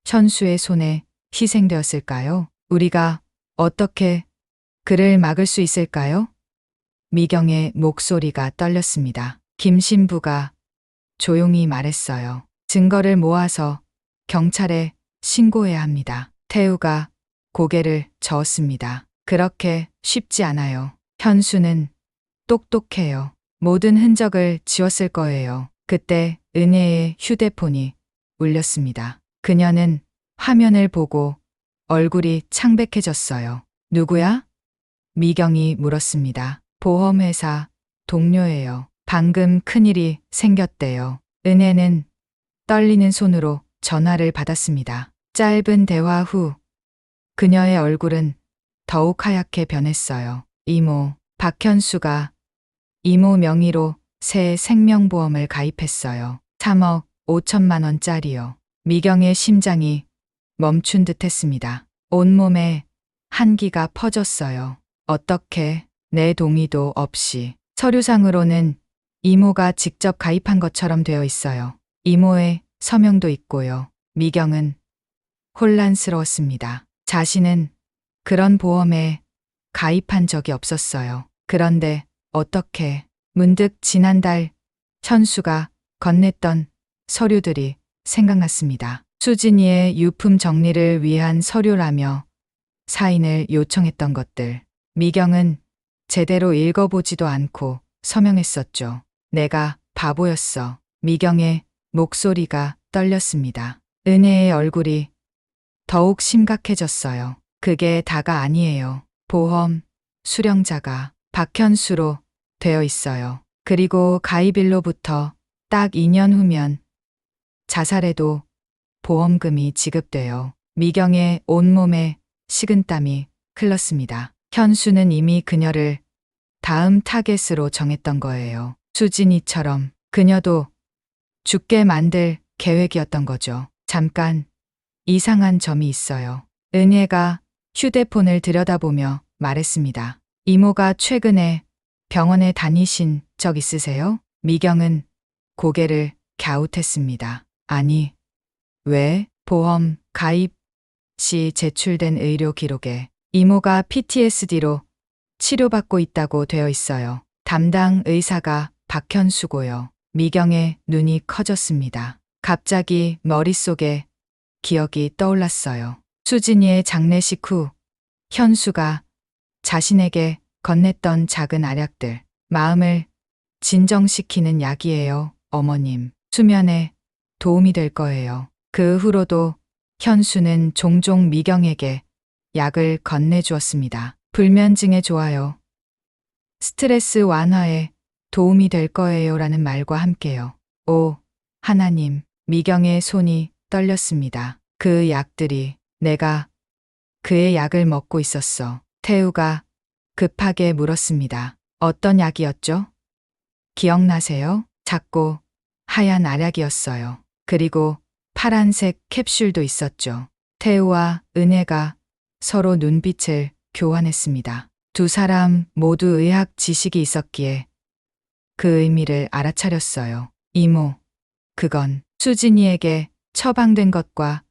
B: 현수의 손에 희생되었을까요? 우리가 어떻게 그를 막을 수 있을까요? 미경의 목소리가 떨렸습니다. 김 신부가 조용히 말했어요. 증거를 모아서 경찰에 신고해야 합니다. 태우가 고개를 저었습니다. 그렇게 쉽지 않아요. 현수는 똑똑해요. 모든 흔적을 지웠을 거예요. 그때 은혜의 휴대폰이 울렸습니다. 그녀는 화면을 보고 얼굴이 창백해졌어요. 누구야? 미경이 물었습니다. 보험회사 동료예요. 방금 큰일이 생겼대요. 은혜는 떨리는 손으로 전화를 받았습니다. 짧은 대화 후 그녀의 얼굴은 더욱 하얗게 변했어요. 이모, 박현수가 이모 명의로 새 생명보험을 가입했어요. 3억 5천만 원짜리요. 미경의 심장이 멈춘 듯 했습니다. 온몸에 한기가 퍼졌어요. 어떻게 내 동의도 없이. 서류상으로는 이모가 직접 가입한 것처럼 되어 있어요. 이모의 서명도 있고요. 미경은 혼란스러웠습니다. 자신은 그런 보험에 가입한 적이 없었어요. 그런데 어떻게 문득 지난달 현수가 건넸던 서류들이 생각났습니다. 수진이의 유품 정리를 위한 서류라며 사인을 요청했던 것들. 미경은 제대로 읽어보지도 않고 서명했었죠. 내가 바보였어. 미경의 목소리가 떨렸습니다. 은혜의 얼굴이 더욱 심각해졌어요. 그게 다가 아니에요. 보험 수령자가 박현수로 되어 있어요. 그리고 가입일로부터 딱 2년 후면 자살해도 보험금이 지급돼요. 미경의 온몸에 식은땀이 흘렀습니다. 현수는 이미 그녀를 다음 타겟으로 정했던 거예요. 수진이처럼 그녀도 죽게 만들 계획이었던 거죠. 잠깐 이상한 점이 있어요. 은혜가 휴대폰을 들여다보며 말했습니다. 이모가 최근에 병원에 다니신 적 있으세요? 미경은 고개를 갸웃했습니다. 아니, 왜? 보험 가입 시 제출된 의료 기록에 이모가 PTSD로 치료받고 있다고 되어 있어요. 담당 의사가 박현수고요. 미경의 눈이 커졌습니다. 갑자기 머릿속에 기억이 떠올랐어요. 수진이의 장례식 후 현수가 자신에게 건넸던 작은 알약들. 마음을 진정시키는 약이에요, 어머님. 수면에 도움이 될 거예요. 그 후로도 현수는 종종 미경에게 약을 건네주었습니다. 불면증에 좋아요. 스트레스 완화에 도움이 될 거예요 라는 말과 함께요. 오, 하나님, 미경의 손이 떨렸습니다. 그 약들이 내가 그의 약을 먹고 있었어. 태우가 급하게 물었습니다. 어떤 약이었죠? 기억나세요? 작고 하얀 알약이었어요. 그리고 파란색 캡슐도 있었죠. 태우와 은혜가 서로 눈빛을 교환했습니다. 두 사람 모두 의학 지식이 있었기에 그 의미를 알아차렸어요. 이모, 그건 수진이에게 처방된 것과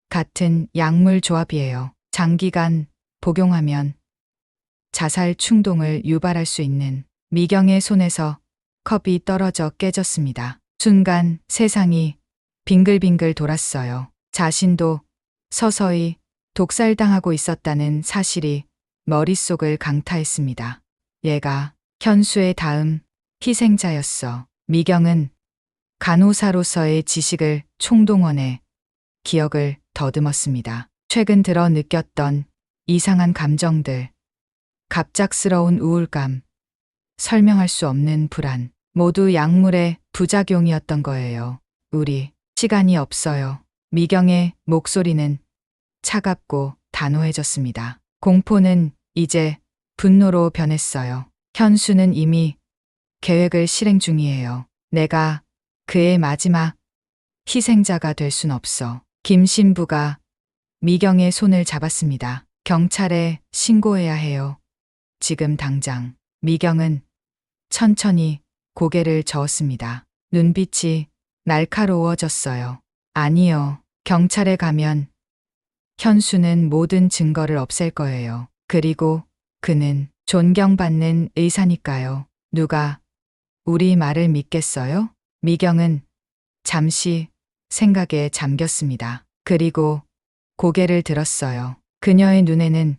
B: 같은 약물 조합이에요. 장기간 복용하면 자살 충동을 유발할 수 있는. 미경의 손에서 컵이 떨어져 깨졌습니다. 순간 세상이 빙글빙글 돌았어요. 자신도 서서히 독살당하고 있었다는 사실이 머릿속을 강타했습니다. 얘가 현수의 다음 희생자였어. 미경은 간호사로서의 지식을 총동원해 기억을 더듬었습니다. 최근 들어 느꼈던 이상한 감정들, 갑작스러운 우울감, 설명할 수 없는 불안, 모두 약물의 부작용이었던 거예요. 우리 시간이 없어요. 미경의 목소리는 차갑고 단호해졌습니다. 공포는 이제 분노로 변했어요. 현수는 이미 계획을 실행 중이에요. 내가 그의 마지막 희생자가 될 순 없어. 김 신부가 미경의 손을 잡았습니다. 경찰에 신고해야 해요. 지금 당장. 미경은 천천히 고개를 저었습니다. 눈빛이 날카로워졌어요. 아니요. 경찰에 가면 현수는 모든 증거를 없앨 거예요. 그리고 그는 존경받는 의사니까요. 누가 우리 말을 믿겠어요? 미경은 잠시 생각에 잠겼습니다. 그리고 고개를 들었어요. 그녀의 눈에는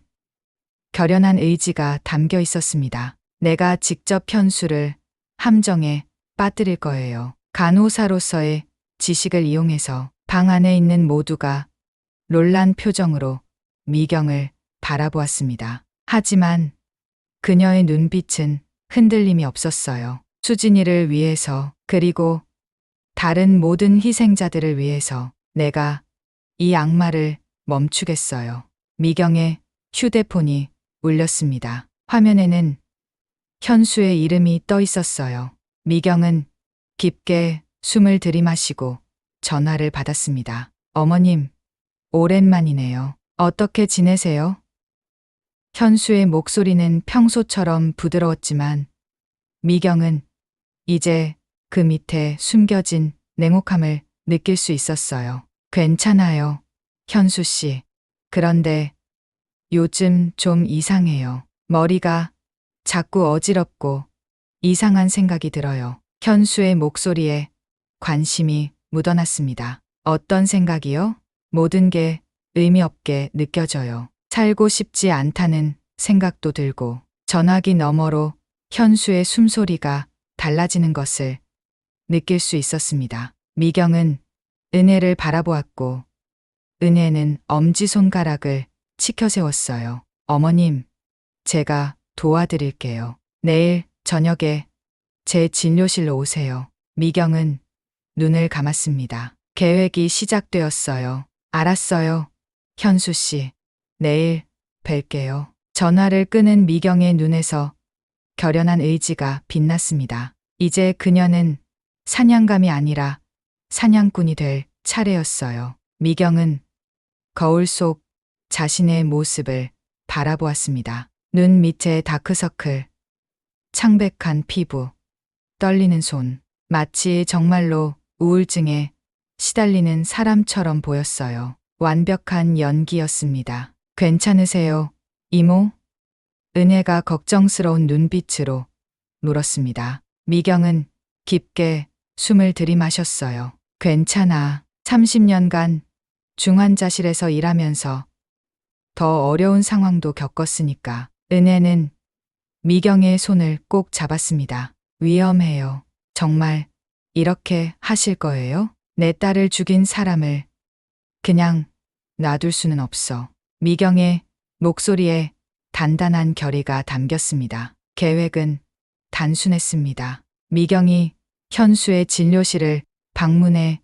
B: 결연한 의지가 담겨 있었습니다. 내가 직접 현수를 함정에 빠뜨릴 거예요. 간호사로서의 지식을 이용해서. 방 안에 있는 모두가 놀란 표정으로 미경을 바라보았습니다. 하지만 그녀의 눈빛은 흔들림이 없었어요. 수진이를 위해서, 그리고 다른 모든 희생자들을 위해서 내가 이 악마를 멈추겠어요. 미경의 휴대폰이 울렸습니다. 화면에는 현수의 이름이 떠 있었어요. 미경은 깊게 숨을 들이마시고 전화를 받았습니다. 어머님, 오랜만이네요. 어떻게 지내세요? 현수의 목소리는 평소처럼 부드러웠지만 미경은 이제 그 밑에 숨겨진 냉혹함을 느낄 수 있었어요. 괜찮아요, 현수 씨. 그런데 요즘 좀 이상해요. 머리가 자꾸 어지럽고 이상한 생각이 들어요. 현수의 목소리에 관심이 묻어났습니다. 어떤 생각이요? 모든 게 의미 없게 느껴져요. 살고 싶지 않다는 생각도 들고 전화기 너머로 현수의 숨소리가 달라지는 것을 느낄 수 있었습니다. 미경은 은혜를 바라보았고 은혜는 엄지손가락을 치켜 세웠어요. 어머님, 제가 도와드릴게요. 내일 저녁에 제 진료실로 오세요. 미경은 눈을 감았습니다. 계획이 시작되었어요. 알았어요, 현수 씨. 내일 뵐게요. 전화를 끄는 미경의 눈에서 결연한 의지가 빛났습니다. 이제 그녀는 사냥감이 아니라 사냥꾼이 될 차례였어요. 미경은 거울 속 자신의 모습을 바라보았습니다. 눈 밑에 다크서클, 창백한 피부, 떨리는 손, 마치 정말로 우울증에 시달리는 사람처럼 보였어요. 완벽한 연기였습니다. 괜찮으세요, 이모? 은혜가 걱정스러운 눈빛으로 물었습니다. 미경은 깊게 숨을 들이마셨어요. 괜찮아. 30년간 중환자실에서 일하면서 더 어려운 상황도 겪었으니까. 은혜는 미경의 손을 꼭 잡았습니다. 위험해요. 정말 이렇게 하실 거예요? 내 딸을 죽인 사람을 그냥 놔둘 수는 없어. 미경의 목소리에 단단한 결의가 담겼습니다. 계획은 단순했습니다. 미경이 현수의 진료실을 방문해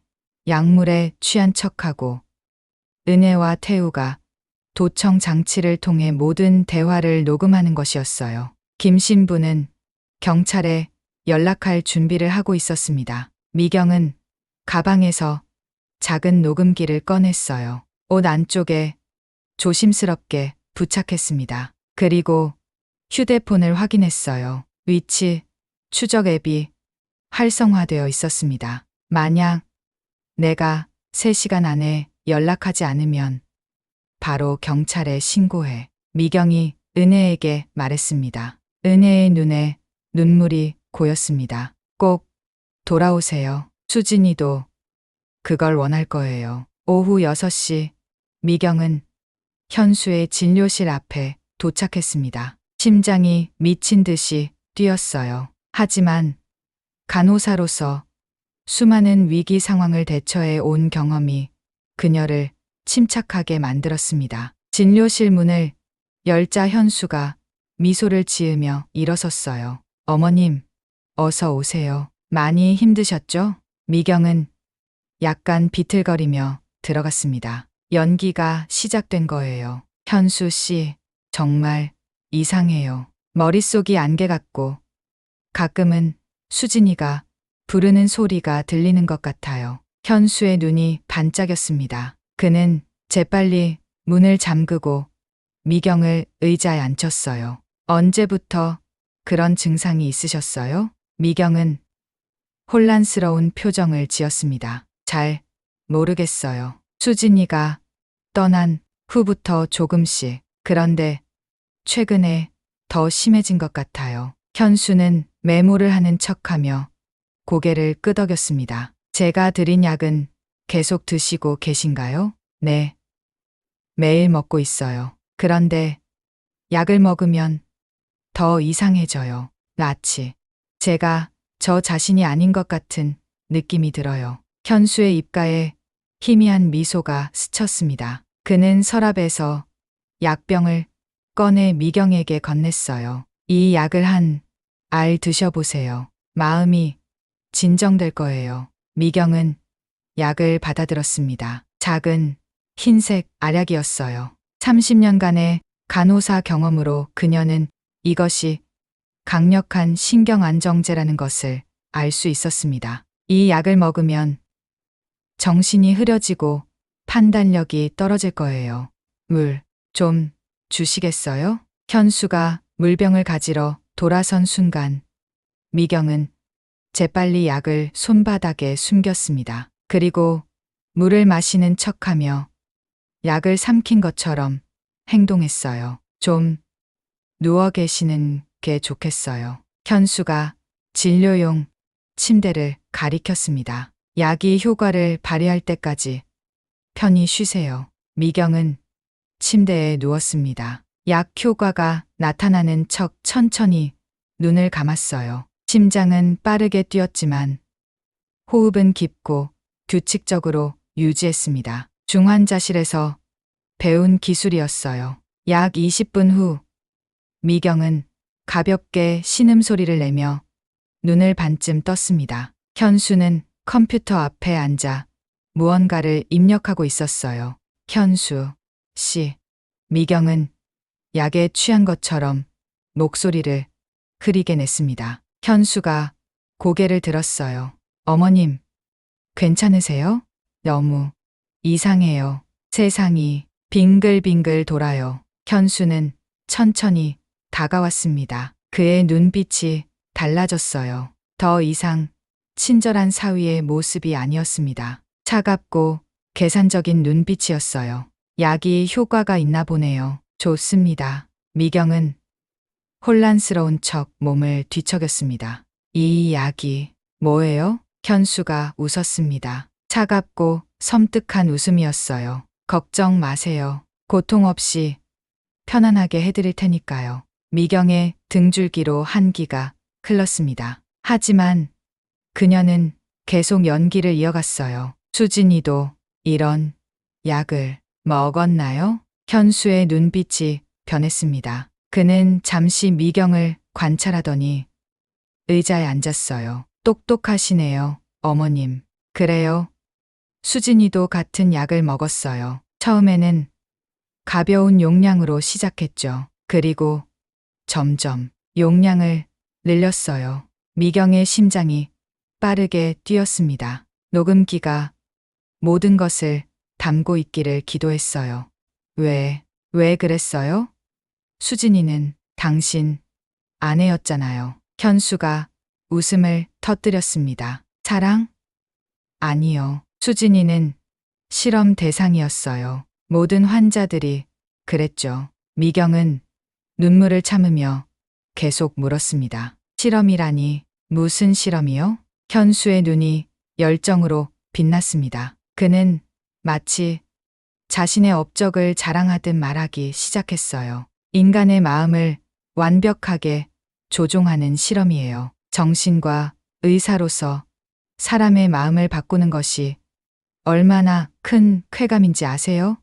B: 약물에 취한 척하고 은혜와 태우가 도청 장치를 통해 모든 대화를 녹음하는 것이었어요. 김 신부는 경찰에 연락할 준비를 하고 있었습니다. 미경은 가방에서 작은 녹음기를 꺼냈어요. 옷 안쪽에 조심스럽게 부착했습니다. 그리고 휴대폰을 확인했어요. 위치 추적 앱이 활성화되어 있었습니다. 만약 내가 3시간 안에 연락하지 않으면 바로 경찰에 신고해. 미경이 은혜에게 말했습니다. 은혜의 눈에 눈물이 고였습니다. 꼭 돌아오세요. 수진이도 그걸 원할 거예요. 오후 6시 미경은 현수의 진료실 앞에 도착했습니다. 심장이 미친 듯이 뛰었어요. 하지만 간호사로서 수많은 위기 상황을 대처해 온 경험이 그녀를 침착하게 만들었습니다. 진료실 문을 열자 현수가 미소를 지으며 일어섰어요. 어머님, 어서 오세요. 많이 힘드셨죠? 미경은 약간 비틀거리며 들어갔습니다. 연기가 시작된 거예요. 현수 씨, 정말 이상해요. 머릿속이 안개 같고 가끔은 수진이가 부르는 소리가 들리는 것 같아요. 현수의 눈이 반짝였습니다. 그는 재빨리 문을 잠그고 미경을 의자에 앉혔어요. 언제부터 그런 증상이 있으셨어요? 미경은 혼란스러운 표정을 지었습니다. 잘 모르겠어요. 수진이가 떠난 후부터 조금씩. 그런데 최근에 더 심해진 것 같아요. 현수는 메모를 하는 척하며 고개를 끄덕였습니다. 제가 드린 약은 계속 드시고 계신가요? 네. 매일 먹고 있어요. 그런데 약을 먹으면 더 이상해져요. 마치 제가 저 자신이 아닌 것 같은 느낌이 들어요. 현수의 입가에 희미한 미소가 스쳤습니다. 그는 서랍에서 약병을 꺼내 미경에게 건넸어요. 이 약을 한 알 드셔보세요. 마음이 진정될 거예요. 미경은 약을 받아들었습니다. 작은 흰색 알약이었어요. 30년간의 간호사 경험으로 그녀는 이것이 강력한 신경안정제라는 것을 알 수 있었습니다. 이 약을 먹으면 정신이 흐려지고 판단력이 떨어질 거예요. 물 좀 주시겠어요? 현수가 물병을 가지러 돌아선 순간 미경은 재빨리 약을 손바닥에 숨겼습니다. 그리고 물을 마시는 척하며 약을 삼킨 것처럼 행동했어요. 좀 누워 계시는 게 좋겠어요. 현수가 진료용 침대를 가리켰습니다. 약이 효과를 발휘할 때까지 편히 쉬세요. 미경은 침대에 누웠습니다. 약 효과가 나타나는 척 천천히 눈을 감았어요. 심장은 빠르게 뛰었지만 호흡은 깊고 규칙적으로 유지했습니다. 중환자실에서 배운 기술이었어요. 약 20분 후 미경은 가볍게 신음소리를 내며 눈을 반쯤 떴습니다. 현수는 컴퓨터 앞에 앉아 무언가를 입력하고 있었어요. 현수 씨. 미경은 약에 취한 것처럼 목소리를 흐리게 냈습니다. 현수가 고개를 들었어요. 어머님, 괜찮으세요? 너무 이상해요. 세상이 빙글빙글 돌아요. 현수는 천천히 다가왔습니다. 그의 눈빛이 달라졌어요. 더 이상 친절한 사위의 모습이 아니었습니다. 차갑고 계산적인 눈빛이었어요. 약이 효과가 있나 보네요. 좋습니다. 미경은 혼란스러운 척 몸을 뒤척였습니다. 이 약이 뭐예요? 현수가 웃었습니다. 차갑고 섬뜩한 웃음이었어요. 걱정 마세요. 고통 없이 편안하게 해드릴 테니까요. 미경의 등줄기로 한기가 흘렀습니다. 하지만 그녀는 계속 연기를 이어갔어요. 수진이도 이런 약을 먹었나요? 현수의 눈빛이 변했습니다. 그는 잠시 미경을 관찰하더니 의자에 앉았어요. 똑똑하시네요, 어머님. 그래요. 수진이도 같은 약을 먹었어요. 처음에는 가벼운 용량으로 시작했죠. 그리고 점점 용량을 늘렸어요. 미경의 심장이 빠르게 뛰었습니다. 녹음기가 모든 것을 담고 있기를 기도했어요. 왜 그랬어요? 수진이는 당신 아내였잖아요. 현수가 웃음을 터뜨렸습니다. 사랑? 아니요. 수진이는 실험 대상이었어요. 모든 환자들이 그랬죠. 미경은 눈물을 참으며 계속 물었습니다. 실험이라니 무슨 실험이요? 현수의 눈이 열정으로 빛났습니다. 그는 마치 자신의 업적을 자랑하듯 말하기 시작했어요. 인간의 마음을 완벽하게 조종하는 실험이에요. 정신과 의사로서 사람의 마음을 바꾸는 것이 얼마나 큰 쾌감인지 아세요?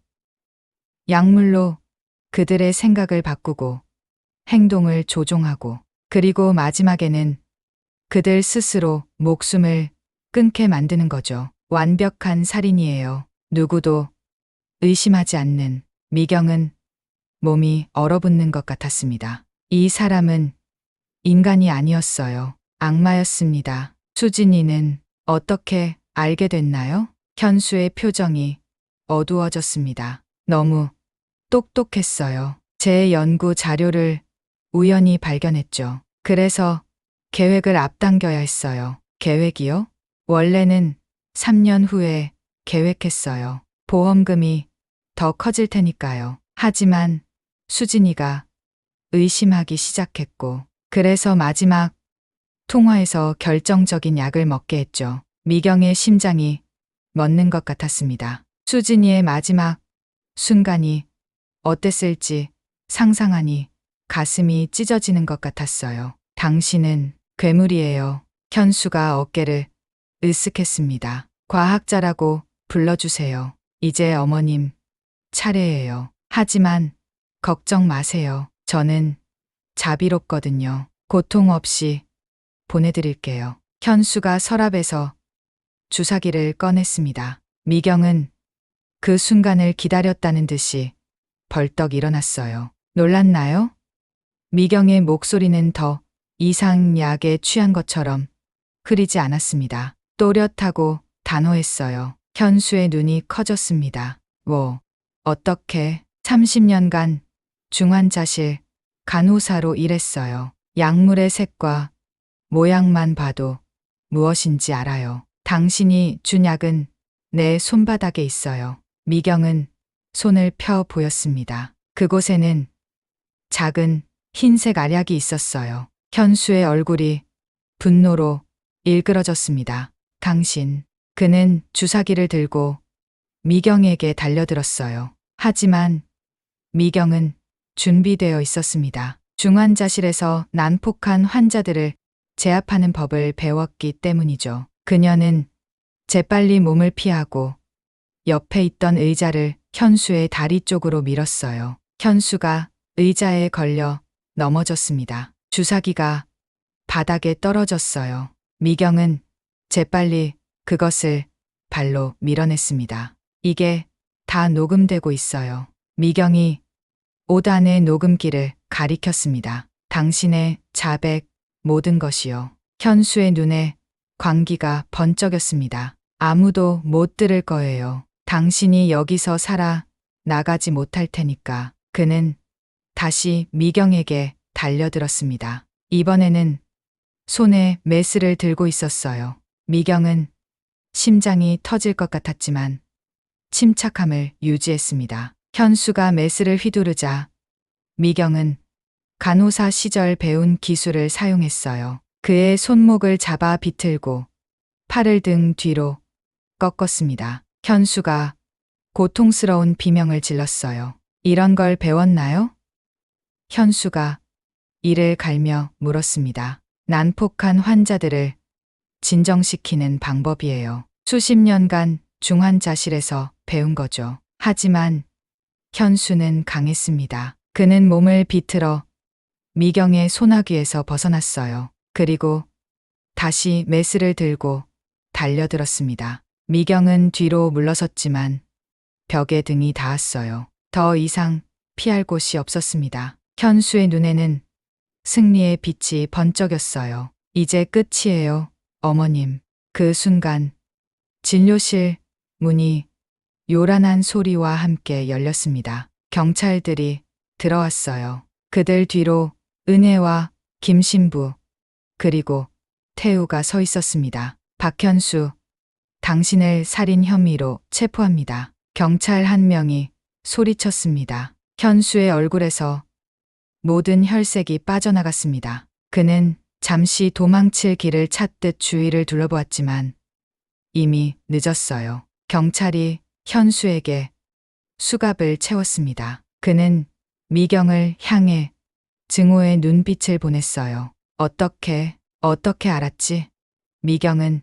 B: 약물로 그들의 생각을 바꾸고 행동을 조종하고 그리고 마지막에는 그들 스스로 목숨을 끊게 만드는 거죠. 완벽한 살인이에요. 누구도 의심하지 않는. 미경은 몸이 얼어붙는 것 같았습니다. 이 사람은 인간이 아니었어요. 악마였습니다. 수진이는 어떻게 알게 됐나요? 현수의 표정이 어두워졌습니다. 너무 똑똑했어요. 제 연구 자료를 우연히 발견했죠. 그래서 계획을 앞당겨야 했어요. 계획이요? 원래는 3년 후에 계획했어요. 보험금이 더 커질 테니까요. 하지만 수진이가 의심하기 시작했고, 그래서 마지막 통화에서 결정적인 약을 먹게 했죠. 미경의 심장이 멎는 것 같았습니다. 수진이의 마지막 순간이 어땠을지 상상하니 가슴이 찢어지는 것 같았어요. 당신은 괴물이에요. 현수가 어깨를 으쓱했습니다. 과학자라고 불러주세요. 이제 어머님 차례예요. 하지만 걱정 마세요. 저는 자비롭거든요. 고통 없이 보내드릴게요. 현수가 서랍에서 주사기를 꺼냈습니다. 미경은 그 순간을 기다렸다는 듯이 벌떡 일어났어요. 놀랐나요? 미경의 목소리는 더 이상 약에 취한 것처럼 흐리지 않았습니다. 또렷하고 단호했어요. 현수의 눈이 커졌습니다. 어떻게 30년간 중환자실 간호사로 일했어요. 약물의 색과 모양만 봐도 무엇인지 알아요. 당신이 준 약은 내 손바닥에 있어요. 미경은 손을 펴 보였습니다. 그곳에는 작은 흰색 알약이 있었어요. 현수의 얼굴이 분노로 일그러졌습니다. 당신. 그는 주사기를 들고 미경에게 달려들었어요. 하지만 미경은 준비되어 있었습니다. 중환자실에서 난폭한 환자들을 제압하는 법을 배웠기 때문이죠. 그녀는 재빨리 몸을 피하고 옆에 있던 의자를 현수의 다리 쪽으로 밀었어요. 현수가 의자에 걸려 넘어졌습니다. 주사기가 바닥에 떨어졌어요. 미경은 재빨리 그것을 발로 밀어냈습니다. 이게 다 녹음되고 있어요. 미경이 5단의 녹음기를 가리켰습니다. 당신의 자백, 모든 것이요. 현수의 눈에 광기가 번쩍였습니다. 아무도 못 들을 거예요. 당신이 여기서 살아 나가지 못할 테니까. 그는 다시 미경에게 달려들었습니다. 이번에는 손에 메스를 들고 있었어요. 미경은 심장이 터질 것 같았지만 침착함을 유지했습니다. 현수가 메스를 휘두르자 미경은 간호사 시절 배운 기술을 사용했어요. 그의 손목을 잡아 비틀고 팔을 등 뒤로 꺾었습니다. 현수가 고통스러운 비명을 질렀어요. 이런 걸 배웠나요? 현수가 이를 갈며 물었습니다. 난폭한 환자들을 진정시키는 방법이에요. 수십 년간 중환자실에서 배운 거죠. 하지만 현수는 강했습니다. 그는 몸을 비틀어 미경의 소나귀에서 벗어났어요. 그리고 다시 메스를 들고 달려들었습니다. 미경은 뒤로 물러섰지만 벽에 등이 닿았어요. 더 이상 피할 곳이 없었습니다. 현수의 눈에는 승리의 빛이 번쩍였어요. 이제 끝이에요, 어머님. 그 순간 진료실 문이 요란한 소리와 함께 열렸습니다. 경찰들이 들어왔어요. 그들 뒤로 은혜와 김신부 그리고 태우가 서 있었습니다. 박현수, 당신을 살인 혐의로 체포합니다. 경찰 한 명이 소리쳤습니다. 현수의 얼굴에서 모든 혈색이 빠져나갔습니다. 그는 잠시 도망칠 길을 찾듯 주위를 둘러보았지만 이미 늦었어요. 경찰이 현수에게 수갑을 채웠습니다. 그는 미경을 향해 증오의 눈빛을 보냈어요. 어떻게 알았지? 미경은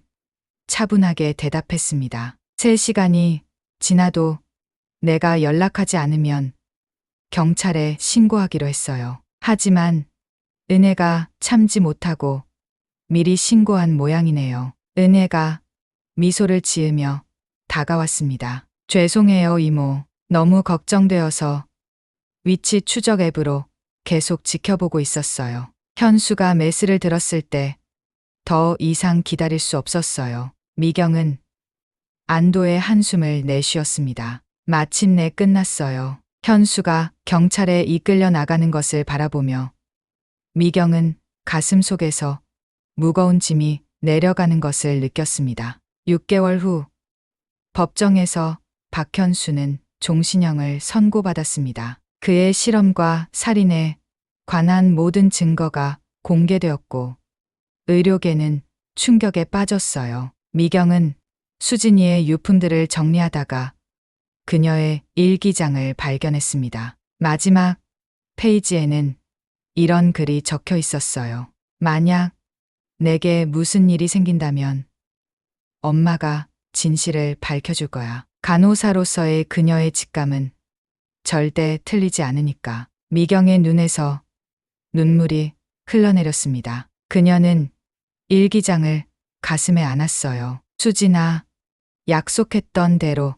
B: 차분하게 대답했습니다. 3시간이 지나도 내가 연락하지 않으면 경찰에 신고하기로 했어요. 하지만 은혜가 참지 못하고 미리 신고한 모양이네요. 은혜가 미소를 지으며 다가왔습니다. 죄송해요, 이모. 너무 걱정되어서 위치 추적 앱으로 계속 지켜보고 있었어요. 현수가 메스를 들었을 때 더 이상 기다릴 수 없었어요. 미경은 안도의 한숨을 내쉬었습니다. 마침내 끝났어요. 현수가 경찰에 이끌려 나가는 것을 바라보며 미경은 가슴 속에서 무거운 짐이 내려가는 것을 느꼈습니다. 6개월 후 법정에서 박현수는 종신형을 선고받았습니다. 그의 실험과 살인에 관한 모든 증거가 공개되었고 의료계는 충격에 빠졌어요. 미경은 수진이의 유품들을 정리하다가 그녀의 일기장을 발견했습니다. 마지막 페이지에는 이런 글이 적혀 있었어요. 만약 내게 무슨 일이 생긴다면 엄마가 진실을 밝혀줄 거야. 간호사로서의 그녀의 직감은 절대 틀리지 않으니까. 미경의 눈에서 눈물이 흘러내렸습니다. 그녀는 일기장을 가슴에 안았어요. 수진아, 약속했던 대로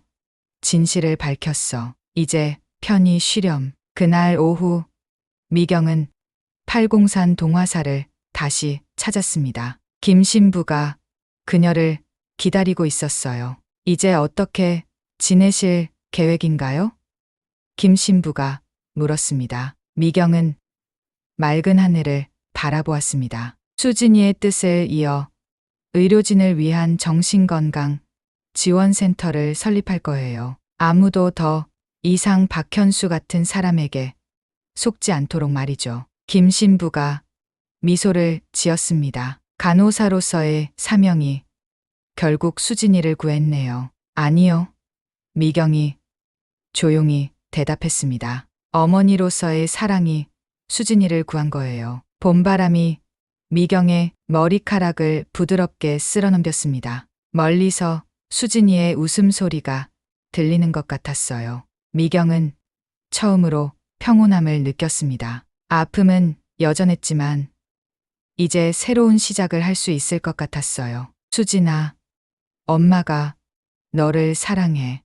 B: 진실을 밝혔어. 이제 편히 쉬렴. 그날 오후 미경은 팔공산 동화사를 다시 찾았습니다. 김신부가 그녀를 기다리고 있었어요. 이제 어떻게 지내실 계획인가요? 김 신부가 물었습니다. 미경은 맑은 하늘을 바라보았습니다. 수진이의 뜻을 이어 의료진을 위한 정신건강 지원센터를 설립할 거예요. 아무도 더 이상 박현수 같은 사람에게 속지 않도록 말이죠. 김 신부가 미소를 지었습니다. 간호사로서의 사명이 결국 수진이를 구했네요. 아니요. 미경이 조용히 대답했습니다. 어머니로서의 사랑이 수진이를 구한 거예요. 봄바람이 미경의 머리카락을 부드럽게 쓸어넘겼습니다. 멀리서 수진이의 웃음소리가 들리는 것 같았어요. 미경은 처음으로 평온함을 느꼈습니다. 아픔은 여전했지만 이제 새로운 시작을 할 수 있을 것 같았어요. 수진아, 엄마가 너를 사랑해.